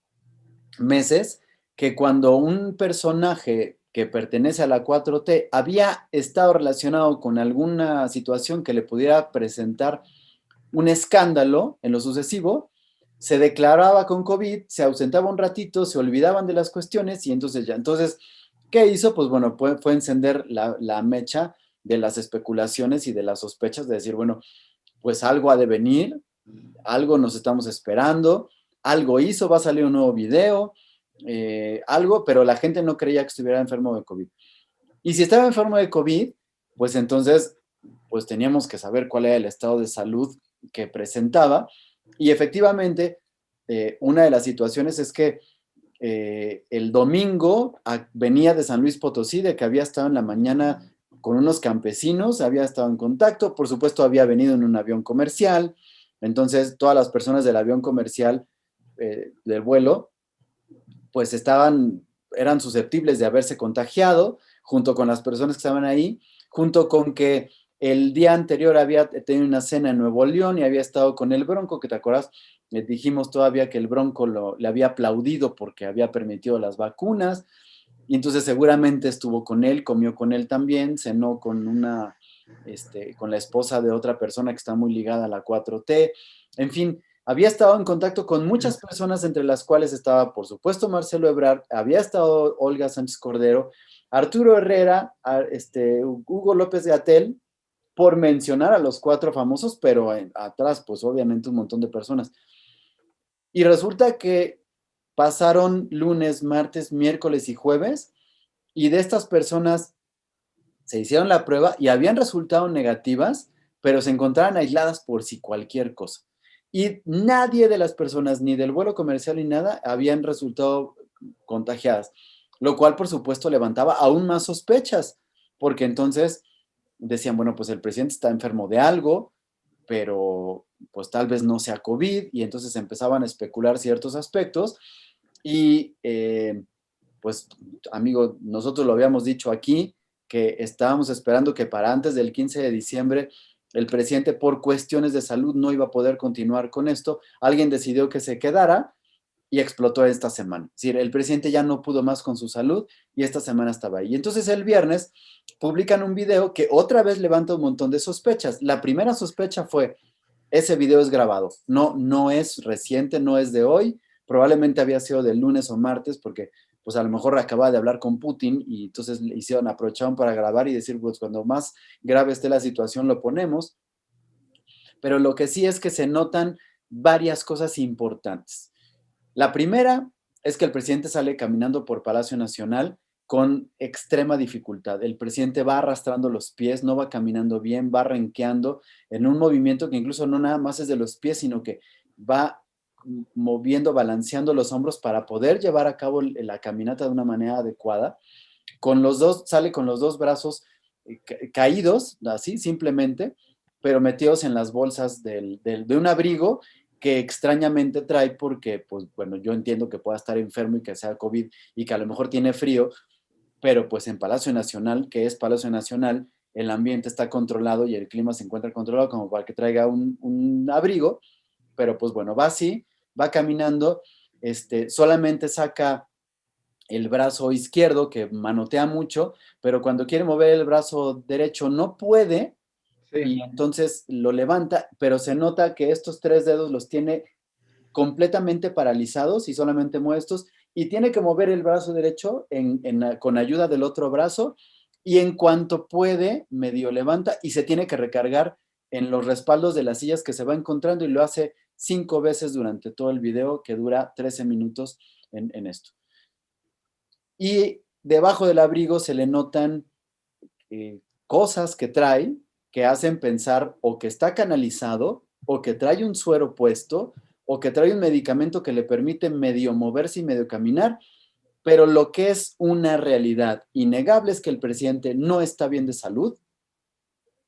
meses que cuando un personaje que pertenece a la 4T había estado relacionado con alguna situación que le pudiera presentar un escándalo en lo sucesivo, se declaraba con COVID, se ausentaba un ratito, se olvidaban de las cuestiones y entonces ya. Entonces, ¿qué hizo? Pues bueno, fue encender la mecha de las especulaciones y de las sospechas de decir, bueno, pues algo ha de venir, algo nos estamos esperando, algo hizo, va a salir un nuevo video, algo, pero la gente no creía que estuviera enfermo de COVID. Y si estaba enfermo de COVID, pues entonces, pues teníamos que saber cuál era el estado de salud que presentaba. Y efectivamente, una de las situaciones es que el domingo venía de San Luis Potosí, de que había estado en la mañana con unos campesinos, había estado en contacto, por supuesto había venido en un avión comercial, entonces todas las personas del avión comercial del vuelo, pues eran susceptibles de haberse contagiado, junto con las personas que estaban ahí, junto con que el día anterior había tenido una cena en Nuevo León y había estado con el Bronco, que te acuerdas, dijimos todavía que el Bronco le había aplaudido porque había permitido las vacunas, y entonces seguramente estuvo con él, comió con él también, cenó con la esposa de otra persona que está muy ligada a la 4T, en fin, había estado en contacto con muchas personas, entre las cuales estaba, por supuesto, Marcelo Ebrard, había estado Olga Sánchez Cordero, Arturo Herrera, Hugo López Gatell, por mencionar a los 4 famosos, pero atrás, pues obviamente un montón de personas. Y resulta que pasaron lunes, martes, miércoles y jueves, y de estas personas se hicieron la prueba y habían resultado negativas, pero se encontraban aisladas por si cualquier cosa. Y nadie de las personas, ni del vuelo comercial ni nada, habían resultado contagiadas, lo cual por supuesto levantaba aún más sospechas, porque entonces decían, bueno, pues el presidente está enfermo de algo, pero pues tal vez no sea COVID, y entonces empezaban a especular ciertos aspectos, y pues amigo, nosotros lo habíamos dicho aquí, que estábamos esperando que para antes del 15 de diciembre el presidente por cuestiones de salud no iba a poder continuar con esto, alguien decidió que se quedara y explotó esta semana. Es decir, el presidente ya no pudo más con su salud y esta semana estaba ahí. Y entonces el viernes publican un video que otra vez levanta un montón de sospechas. La primera sospecha fue, ese video es grabado, no es reciente, no es de hoy, probablemente había sido del lunes o martes porque pues a lo mejor acababa de hablar con Putin y entonces aprovecharon para grabar y decir, pues cuando más grave esté la situación lo ponemos. Pero lo que sí es que se notan varias cosas importantes. La primera es que el presidente sale caminando por Palacio Nacional con extrema dificultad. El presidente va arrastrando los pies, no va caminando bien, va renqueando en un movimiento que incluso no nada más es de los pies, sino que va moviendo, balanceando los hombros para poder llevar a cabo la caminata de una manera adecuada. Sale con los 2 brazos caídos, así simplemente, pero metidos en las bolsas de un abrigo que extrañamente trae porque, pues bueno, yo entiendo que pueda estar enfermo y que sea COVID y que a lo mejor tiene frío, pero pues en Palacio Nacional, que es Palacio Nacional, el ambiente está controlado y el clima se encuentra controlado como para que traiga un abrigo, pero pues bueno, va así, va caminando, solamente saca el brazo izquierdo que manotea mucho, pero cuando quiere mover el brazo derecho no puede, Sí. y entonces lo levanta, pero se nota que estos 3 dedos los tiene completamente paralizados y solamente mueve estos, y tiene que mover el brazo derecho con ayuda del otro brazo, y en cuanto puede, medio levanta y se tiene que recargar en los respaldos de las sillas que se va encontrando, y lo hace 5 veces durante todo el video, que dura 13 minutos en esto. Y debajo del abrigo se le notan cosas que trae que hacen pensar o que está canalizado, o que trae un suero puesto, o que trae un medicamento que le permite medio moverse y medio caminar, pero lo que es una realidad innegable es que el presidente no está bien de salud,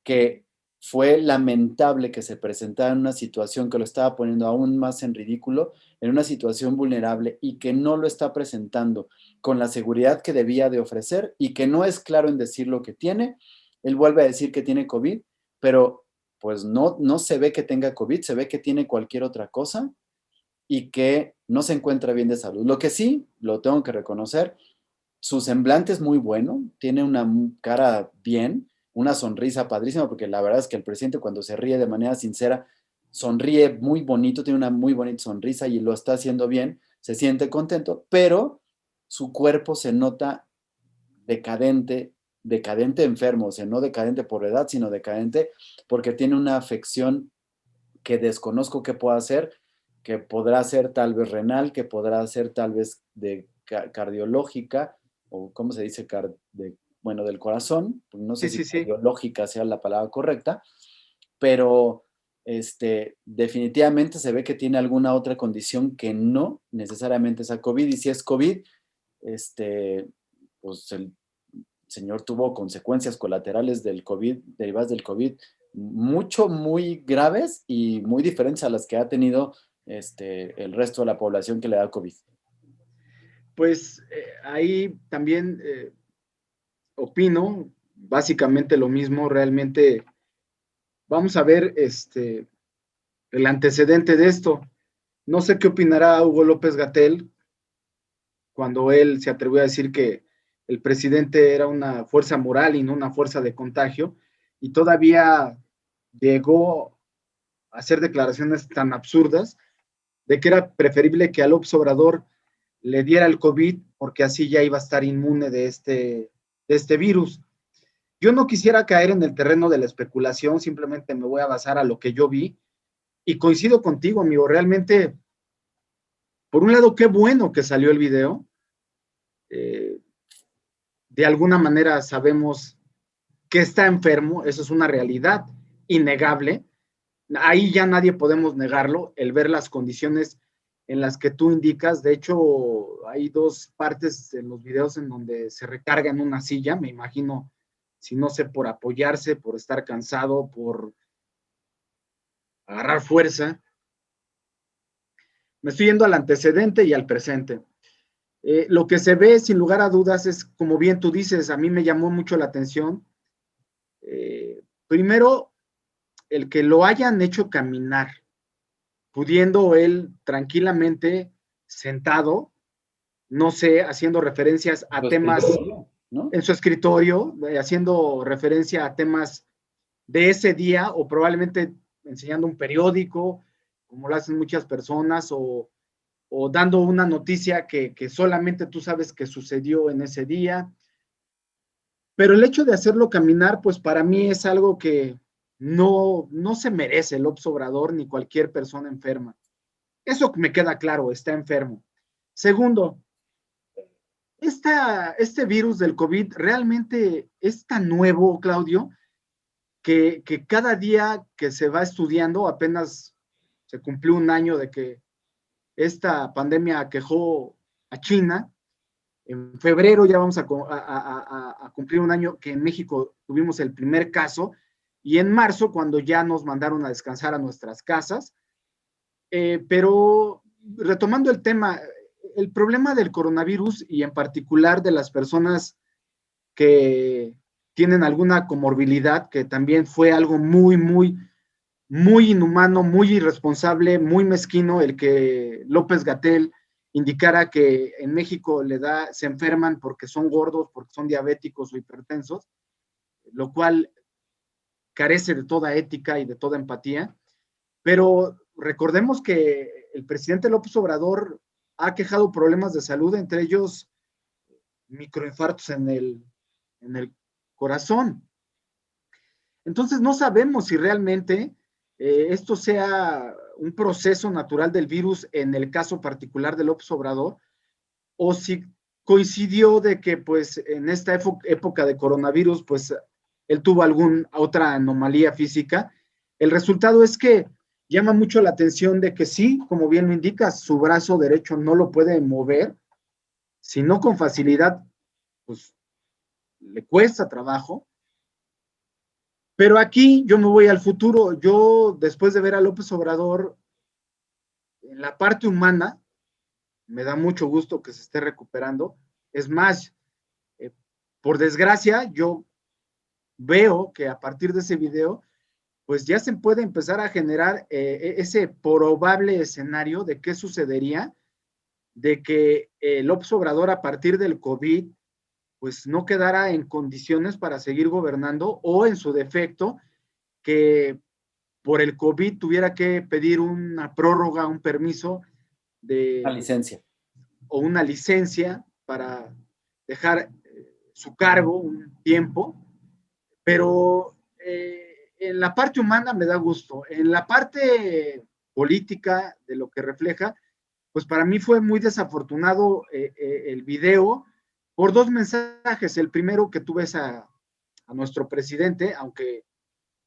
que fue lamentable que se presentara en una situación que lo estaba poniendo aún más en ridículo, en una situación vulnerable, y que no lo está presentando con la seguridad que debía de ofrecer, y que no es claro en decir lo que tiene. Él vuelve a decir que tiene COVID, pero pues no se ve que tenga COVID, se ve que tiene cualquier otra cosa y que no se encuentra bien de salud. Lo que sí, lo tengo que reconocer, su semblante es muy bueno, tiene una cara bien, una sonrisa padrísima, porque la verdad es que el presidente cuando se ríe de manera sincera, sonríe muy bonito, tiene una muy bonita sonrisa y lo está haciendo bien, se siente contento, pero su cuerpo se nota decadente, decadente enfermo, o sea, no decadente por edad, sino decadente porque tiene una afección que desconozco qué pueda ser, que podrá ser tal vez renal, que podrá ser tal vez de cardiológica, o cómo se dice, bueno, del corazón, no sé Sí, si sí, sí. cardiológica sea la palabra correcta, pero definitivamente se ve que tiene alguna otra condición que no necesariamente es a COVID, y si es COVID, pues el señor tuvo consecuencias colaterales del COVID, derivadas del COVID, muy graves y muy diferentes a las que ha tenido el resto de la población que le da COVID. Pues ahí también opino básicamente lo mismo. Realmente vamos a ver el antecedente de esto. No sé qué opinará Hugo López Gatell cuando él se atrevió a decir que el presidente era una fuerza moral y no una fuerza de contagio, y todavía llegó a hacer declaraciones tan absurdas de que era preferible que a López Obrador le diera el COVID porque así ya iba a estar inmune de este virus. Yo no quisiera caer en el terreno de la especulación, simplemente me voy a basar a lo que yo vi y coincido contigo, amigo. Realmente, por un lado, qué bueno que salió el video. De alguna manera sabemos que está enfermo, eso es una realidad innegable. Ahí ya nadie podemos negarlo, el ver las condiciones en las que tú indicas. De hecho, hay dos partes en los videos en donde se recarga en una silla, me imagino, si no sé, por apoyarse, por estar cansado, por agarrar fuerza. Me estoy yendo al antecedente y al presente. Lo que se ve, sin lugar a dudas, es, como bien tú dices, a mí me llamó mucho la atención. Primero, el que lo hayan hecho caminar, pudiendo él tranquilamente sentado, no sé, haciendo referencias a temas ¿no? en su escritorio, haciendo referencia a temas de ese día, o probablemente enseñando un periódico, como lo hacen muchas personas, o dando una noticia que solamente tú sabes que sucedió en ese día. Pero el hecho de hacerlo caminar, pues para mí es algo que no se merece el López Obrador ni cualquier persona enferma. Eso me queda claro, está enfermo. Segundo, este virus del COVID realmente es tan nuevo, Claudio, que cada día que se va estudiando, apenas se cumplió un año de que esta pandemia aquejó a China. En febrero ya vamos a cumplir un año que en México tuvimos el primer caso, y en marzo, cuando ya nos mandaron a descansar a nuestras casas. Pero retomando el tema, el problema del coronavirus y en particular de las personas que tienen alguna comorbilidad, que también fue algo muy inhumano, muy irresponsable, muy mezquino el que López-Gatell indicara que en México se enferman porque son gordos, porque son diabéticos o hipertensos, lo cual carece de toda ética y de toda empatía. Pero recordemos que el presidente López Obrador ha quejado problemas de salud, entre ellos microinfartos en el corazón. Entonces no sabemos si realmente esto sea un proceso natural del virus en el caso particular de López Obrador, o si coincidió de que pues en esta época de coronavirus pues él tuvo alguna otra anomalía física. El resultado es que llama mucho la atención de que sí, como bien lo indica, su brazo derecho no lo puede mover, sino con facilidad, pues le cuesta trabajo. Pero aquí yo me voy al futuro. Yo, después de ver a López Obrador, en la parte humana, me da mucho gusto que se esté recuperando. Es más, por desgracia, yo veo que a partir de ese video, pues ya se puede empezar a generar ese probable escenario de qué sucedería, de que López Obrador a partir del COVID, pues no quedara en condiciones para seguir gobernando, o en su defecto, que por el COVID tuviera que pedir una prórroga, un permiso Una licencia. o una licencia para dejar su cargo un tiempo, pero en la parte humana me da gusto. En la parte política de lo que refleja, pues para mí fue muy desafortunado el video por dos mensajes. El primero, que tú ves a nuestro presidente, aunque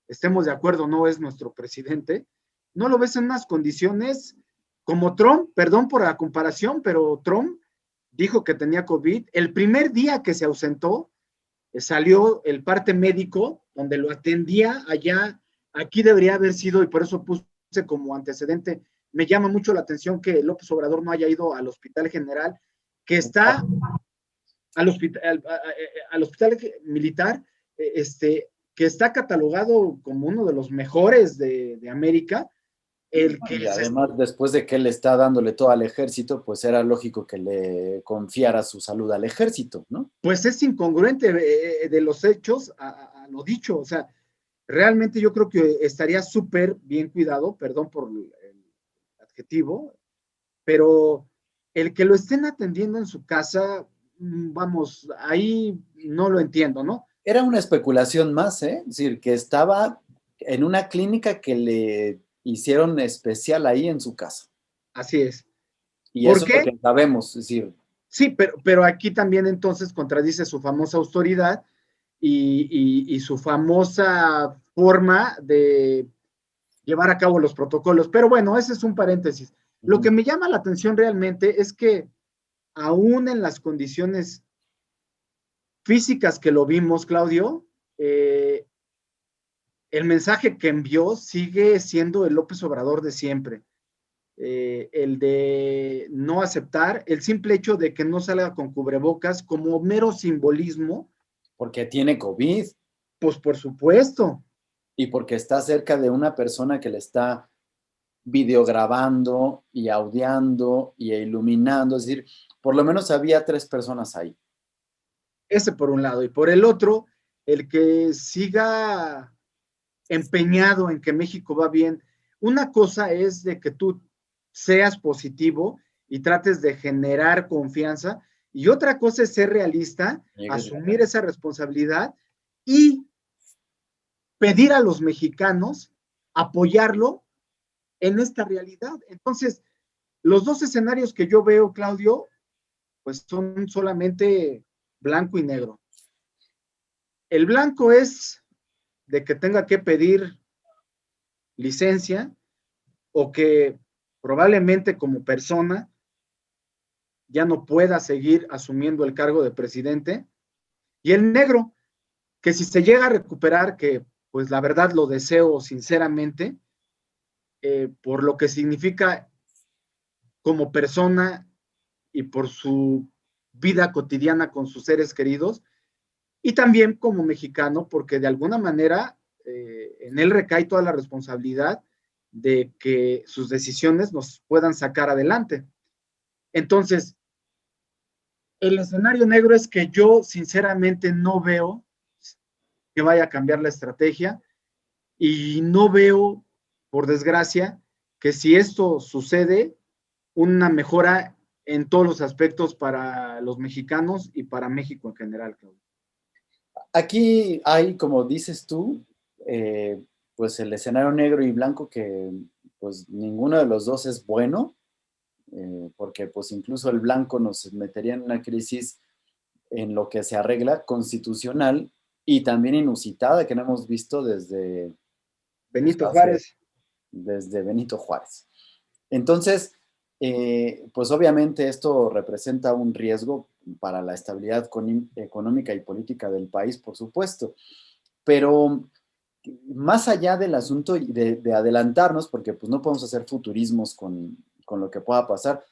estemos de acuerdo, no es nuestro presidente, no lo ves en unas condiciones como Trump, perdón por la comparación, pero Trump dijo que tenía COVID. El primer día que se ausentó, salió el parte médico, donde lo atendía allá. Aquí debería haber sido, y por eso puse como antecedente, me llama mucho la atención que López Obrador no haya ido al Hospital General, que está al hospital militar, que está catalogado como uno de los mejores de América. Y además, después de que él está dándole todo al ejército, pues era lógico que le confiara su salud al ejército, ¿no? Pues es incongruente de los hechos a lo dicho. O sea, realmente yo creo que estaría súper bien cuidado, perdón por el adjetivo, pero el que lo estén atendiendo en su casa, vamos, ahí no lo entiendo, ¿no? Era una especulación más, ¿eh? Es decir, que estaba en una clínica que le hicieron especial ahí en su casa. Así es. Y eso es lo que sabemos, es decir. Sí, pero aquí también entonces contradice su famosa autoridad y su famosa forma de llevar a cabo los protocolos. Pero bueno, ese es un paréntesis. Lo que me llama la atención realmente es que aún en las condiciones físicas que lo vimos, Claudio, el mensaje que envió sigue siendo el López Obrador de siempre. El de no aceptar, el simple hecho de que no salga con cubrebocas como mero simbolismo. Porque tiene COVID. Pues por supuesto. Y porque está cerca de una persona que le está videograbando y audiando y iluminando, es decir, por lo menos había 3 personas ahí. Ese por un lado. Y por el otro, el que siga empeñado en que México va bien. Una cosa es de que tú seas positivo y trates de generar confianza, y otra cosa es ser realista, asumir esa responsabilidad y pedir a los mexicanos apoyarlo en esta realidad. Entonces, los dos escenarios que yo veo, Claudio, pues son solamente blanco y negro. El blanco es de que tenga que pedir licencia, o que probablemente como persona ya no pueda seguir asumiendo el cargo de presidente. Y el negro, que si se llega a recuperar, que pues la verdad lo deseo sinceramente, por lo que significa como persona y por su vida cotidiana con sus seres queridos, y también como mexicano, porque de alguna manera en él recae toda la responsabilidad de que sus decisiones nos puedan sacar adelante. Entonces, el escenario negro es que yo sinceramente no veo que vaya a cambiar la estrategia, y no veo, por desgracia, que si esto sucede, una mejora en todos los aspectos para los mexicanos y para México en general, Claudio. Aquí hay, como dices tú, pues el escenario negro y blanco, que pues ninguno de los dos es bueno, porque pues incluso el blanco nos metería en una crisis en lo que se arregla constitucional y también inusitada, que no hemos visto desde Benito Juárez. Desde Benito Juárez. Entonces, pues obviamente esto representa un riesgo para la estabilidad económica y política del país, por supuesto. Pero más allá del asunto de adelantarnos, porque pues no podemos hacer futurismos con lo que pueda pasar,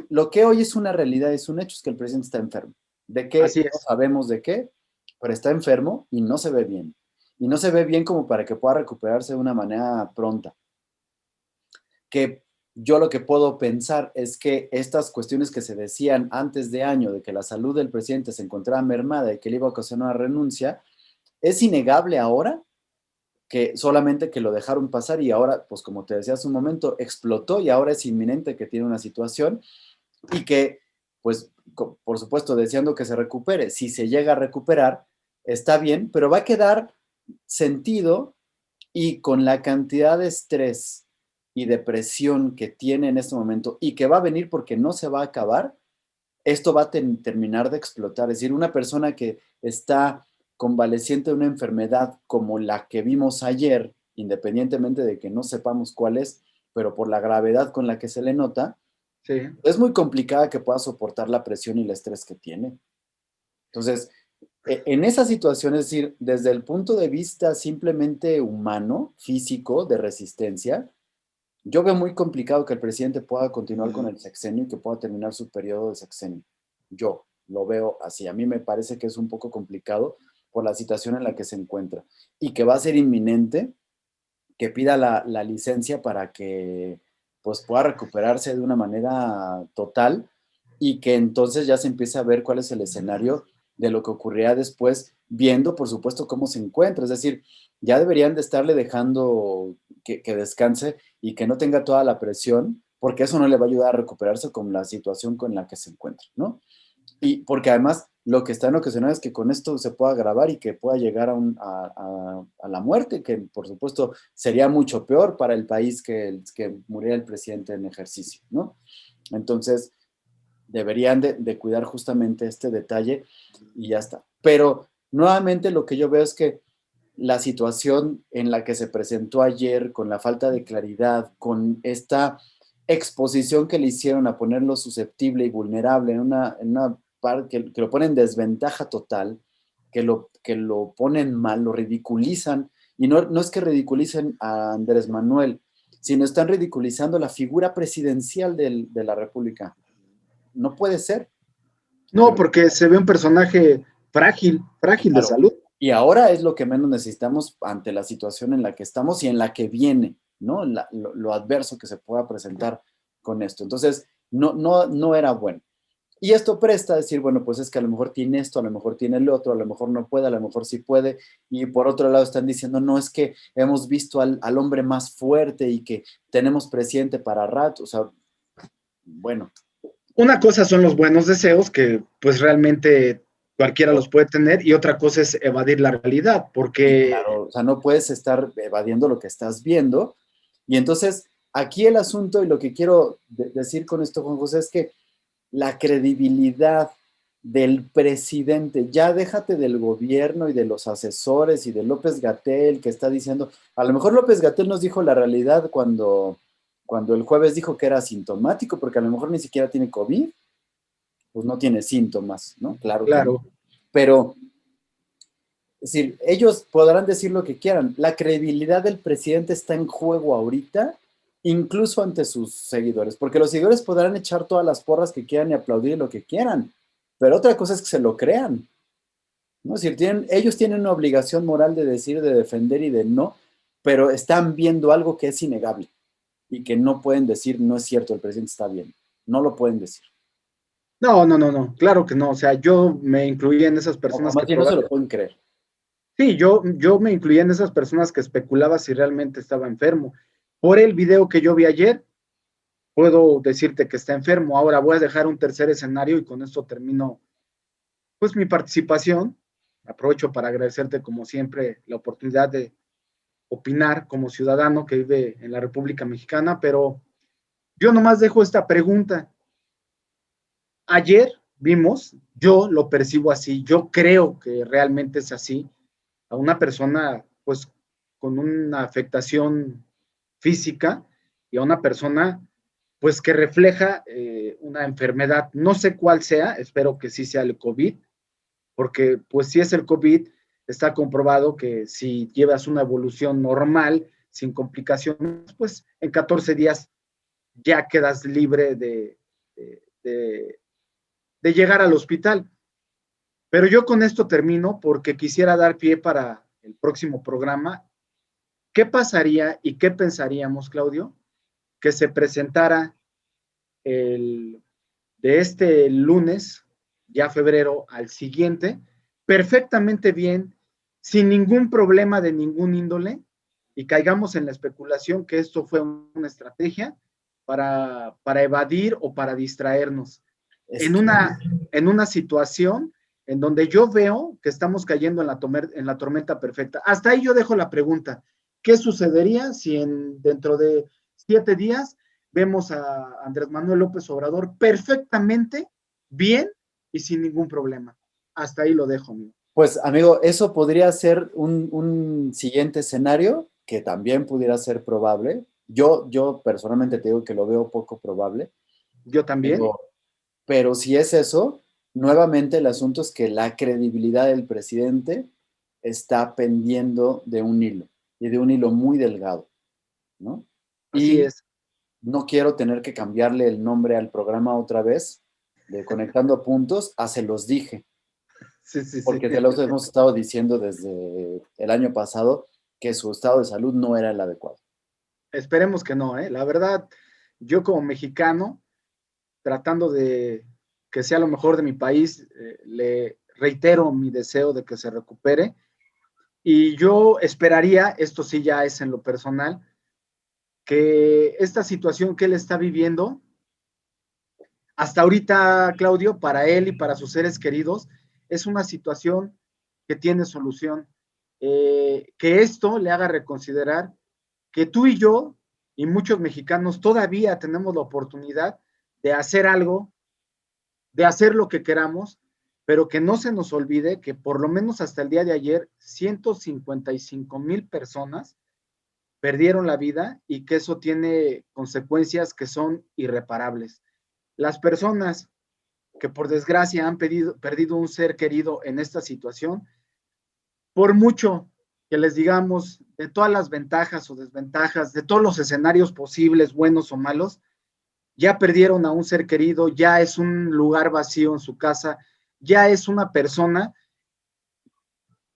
lo que hoy es una realidad, es un hecho, es que el presidente está enfermo. ¿De qué? Así es. No sabemos de qué, pero está enfermo y no se ve bien. y no se ve bien como para que pueda recuperarse de una manera pronta. Que yo lo que puedo pensar es que estas cuestiones que se decían antes de año, de que la salud del presidente se encontraba mermada y que le iba a ocasionar una renuncia, es innegable ahora, que solamente que lo dejaron pasar y ahora, pues como te decía hace un momento, explotó y ahora es inminente que tiene una situación y que, pues, por supuesto, deseando que se recupere. Si se llega a recuperar, está bien, pero va a quedar sentido y con la cantidad de estrés y depresión que tiene en este momento y que va a venir porque no se va a acabar, esto va a terminar de explotar. Es decir, una persona que está convaleciente de una enfermedad como la que vimos ayer, independientemente de que no sepamos cuál es, pero por la gravedad con la que se le nota, Sí. es muy complicada que pueda soportar la presión y el estrés que tiene. Entonces, en esa situación, es decir, desde el punto de vista simplemente humano, físico, de resistencia, yo veo muy complicado que el presidente pueda continuar con el sexenio y que pueda terminar su periodo de sexenio. Yo lo veo así. A mí me parece que es un poco complicado por la situación en la que se encuentra y que va a ser inminente que pida la licencia para que pues pueda recuperarse de una manera total y que entonces ya se empiece a ver cuál es el escenario de lo que ocurrirá después, viendo por supuesto cómo se encuentra. Es decir, ya deberían de estarle dejando que descanse y que no tenga toda la presión, porque eso no le va a ayudar a recuperarse con la situación con la que se encuentra, ¿no? Y porque además lo que está en ocasionado es que con esto se pueda agravar y que pueda llegar a la muerte, que por supuesto sería mucho peor para el país que muriera el presidente en ejercicio, ¿no? Entonces, deberían de cuidar justamente este detalle y ya está. Pero nuevamente lo que yo veo es que la situación en la que se presentó ayer, con la falta de claridad, con esta exposición que le hicieron a ponerlo susceptible y vulnerable en una parte que lo pone en desventaja total, que lo ponen mal, lo ridiculizan, y no es que ridiculicen a Andrés Manuel, sino están ridiculizando la figura presidencial de la República. No puede ser. No, porque se ve un personaje frágil, frágil de Claro. salud. Y ahora es lo que menos necesitamos ante la situación en la que estamos y en la que viene, ¿no? Lo adverso que se pueda presentar con esto. Entonces, no era bueno. Y esto presta a decir, bueno, pues es que a lo mejor tiene esto, a lo mejor tiene el otro, a lo mejor no puede, a lo mejor sí puede. Y por otro lado están diciendo, no, es que hemos visto al hombre más fuerte y que tenemos presidente para rato. O sea, bueno. Una cosa son los buenos deseos, que pues realmente cualquiera los puede tener, y otra cosa es evadir la realidad, Sí, porque claro, o sea, no puedes estar evadiendo lo que estás viendo. Y entonces, aquí el asunto y lo que quiero decir con esto, Juan José, es que la credibilidad del presidente, ya déjate del gobierno y de los asesores y de López-Gatell que está diciendo, a lo mejor López-Gatell nos dijo la realidad cuando el jueves dijo que era asintomático, porque a lo mejor ni siquiera tiene COVID, pues no tiene síntomas, ¿no? Claro que no. claro, Pero es decir, ellos podrán decir lo que quieran. La credibilidad del presidente está en juego ahorita, incluso ante sus seguidores, porque los seguidores podrán echar todas las porras que quieran y aplaudir lo que quieran, pero otra cosa es que se lo crean, ¿no? Es decir, ellos tienen una obligación moral de decir, de defender y de no, pero están viendo algo que es innegable y que no pueden decir, no es cierto, el presidente está bien. No lo pueden decir. no, claro que no, o sea, yo me incluí en esas O personas más que bien no se lo probablemente, pueden creer. sí, yo me incluí en esas personas que especulaba si realmente estaba enfermo. Por el video que yo vi ayer, puedo decirte que está enfermo. Ahora voy a dejar un tercer escenario y con esto termino pues mi participación. Aprovecho para agradecerte como siempre la oportunidad de opinar como ciudadano que vive en la República Mexicana, pero yo nomás dejo esta pregunta. Ayer vimos, yo lo percibo así, yo creo que realmente es así, a una persona pues con una afectación física y a una persona pues que refleja una enfermedad, no sé cuál sea, espero que sí sea el COVID, porque pues si es el COVID, está comprobado que si llevas una evolución normal, sin complicaciones, pues en 14 días ya quedas libre de, de llegar al hospital. Pero yo con esto termino porque quisiera dar pie para el próximo programa, ¿qué pasaría y qué pensaríamos, Claudio, que se presentara de este lunes, ya febrero, al siguiente, perfectamente bien, sin ningún problema de ningún índole, y caigamos en la especulación que esto fue una estrategia para evadir o para distraernos Es en que, una situación en donde yo veo que estamos cayendo en la tormenta perfecta. Hasta ahí yo dejo la pregunta. ¿Qué sucedería si dentro de 7 días vemos a Andrés Manuel López Obrador perfectamente bien y sin ningún problema? Hasta ahí lo dejo, amigo. pues, amigo, eso podría ser un siguiente escenario que también pudiera ser probable. Yo personalmente te digo que lo veo poco probable, Yo también. pero, pero si es eso, nuevamente el asunto es que la credibilidad del presidente está pendiendo de un hilo, y de un hilo muy delgado, ¿no? Así Y es. no quiero tener que cambiarle el nombre al programa otra vez, de Conectando Puntos, a Se los dije, Sí, sí, sí. porque se los hemos estado diciendo desde el año pasado que su estado de salud no era el adecuado. Esperemos que no, ¿eh? La verdad, yo como mexicano, tratando de que sea lo mejor de mi país, le reitero mi deseo de que se recupere. Y yo esperaría, esto sí ya es en lo personal, que esta situación que él está viviendo, hasta ahorita, Claudio, para él y para sus seres queridos, es una situación que tiene solución. Que esto le haga reconsiderar que tú y yo y muchos mexicanos todavía tenemos la oportunidad de hacer algo, de hacer lo que queramos, pero que no se nos olvide que por lo menos hasta el día de ayer, 155,000 personas perdieron la vida y que eso tiene consecuencias que son irreparables. Las personas que por desgracia han perdido un ser querido en esta situación, por mucho que les digamos de todas las ventajas o desventajas, de todos los escenarios posibles, buenos o malos, ya perdieron a un ser querido, ya es un lugar vacío en su casa, ya es una persona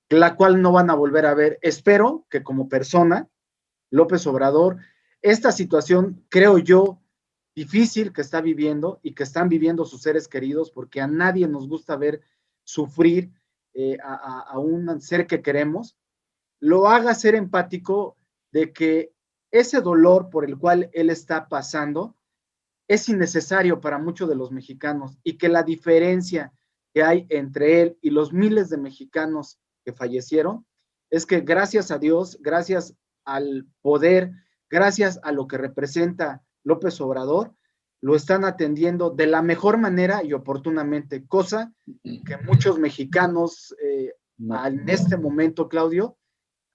la cual no van a volver a ver. Espero que como persona, López Obrador, esta situación, creo yo, difícil que está viviendo y que están viviendo sus seres queridos, porque a nadie nos gusta ver sufrir a un ser que queremos, lo haga ser empático de que ese dolor por el cual él está pasando es innecesario para muchos de los mexicanos y que la diferencia que hay entre él y los miles de mexicanos que fallecieron es que gracias a Dios, gracias al poder, gracias a lo que representa López Obrador, lo están atendiendo de la mejor manera y oportunamente, cosa que muchos mexicanos No. en este momento, Claudio,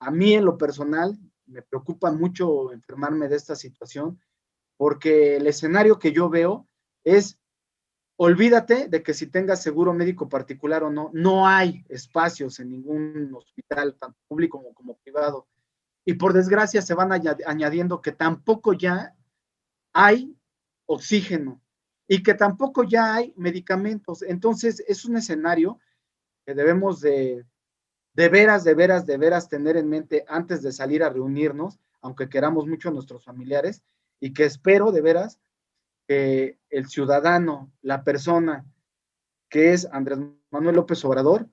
a mí en lo personal me preocupa mucho enfermarme de esta situación porque el escenario que yo veo es, olvídate de que si tengas seguro médico particular o no, no hay espacios en ningún hospital, tanto público como privado. Y por desgracia se van añadiendo que tampoco ya hay oxígeno y que tampoco ya hay medicamentos. Entonces es un escenario que debemos de veras tener en mente antes de salir a reunirnos, aunque queramos mucho a nuestros familiares, y que espero de veras que el ciudadano, la persona que es Andrés Manuel López Obrador,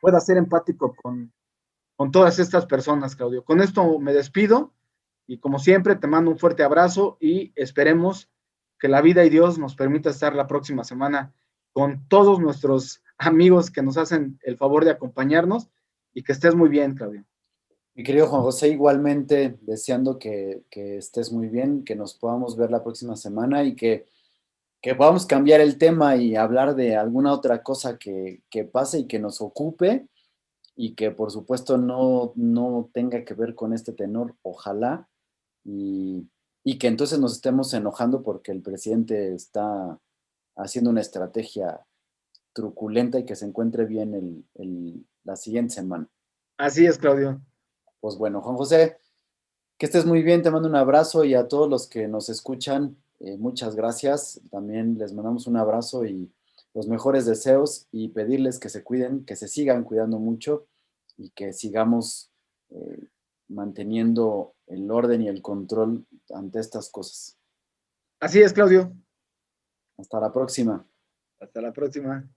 pueda ser empático con todas estas personas, Claudio. Con esto me despido y como siempre te mando un fuerte abrazo y esperemos que la vida y Dios nos permita estar la próxima semana con todos nuestros amigos que nos hacen el favor de acompañarnos y que estés muy bien, Claudio. Mi querido Juan José, igualmente deseando que estés muy bien, que nos podamos ver la próxima semana y que podamos cambiar el tema y hablar de alguna otra cosa que pase y que nos ocupe y que por supuesto no tenga que ver con este tenor, ojalá, y que entonces nos estemos enojando porque el presidente está haciendo una estrategia truculenta y que se encuentre bien la siguiente semana. Así es, Claudio. Pues bueno, Juan José, que estés muy bien, te mando un abrazo y a todos los que nos escuchan, muchas gracias. También les mandamos un abrazo y los mejores deseos y pedirles que se cuiden, que se sigan cuidando mucho y que sigamos manteniendo el orden y el control ante estas cosas. Así es, Claudio. Hasta la próxima. Hasta la próxima.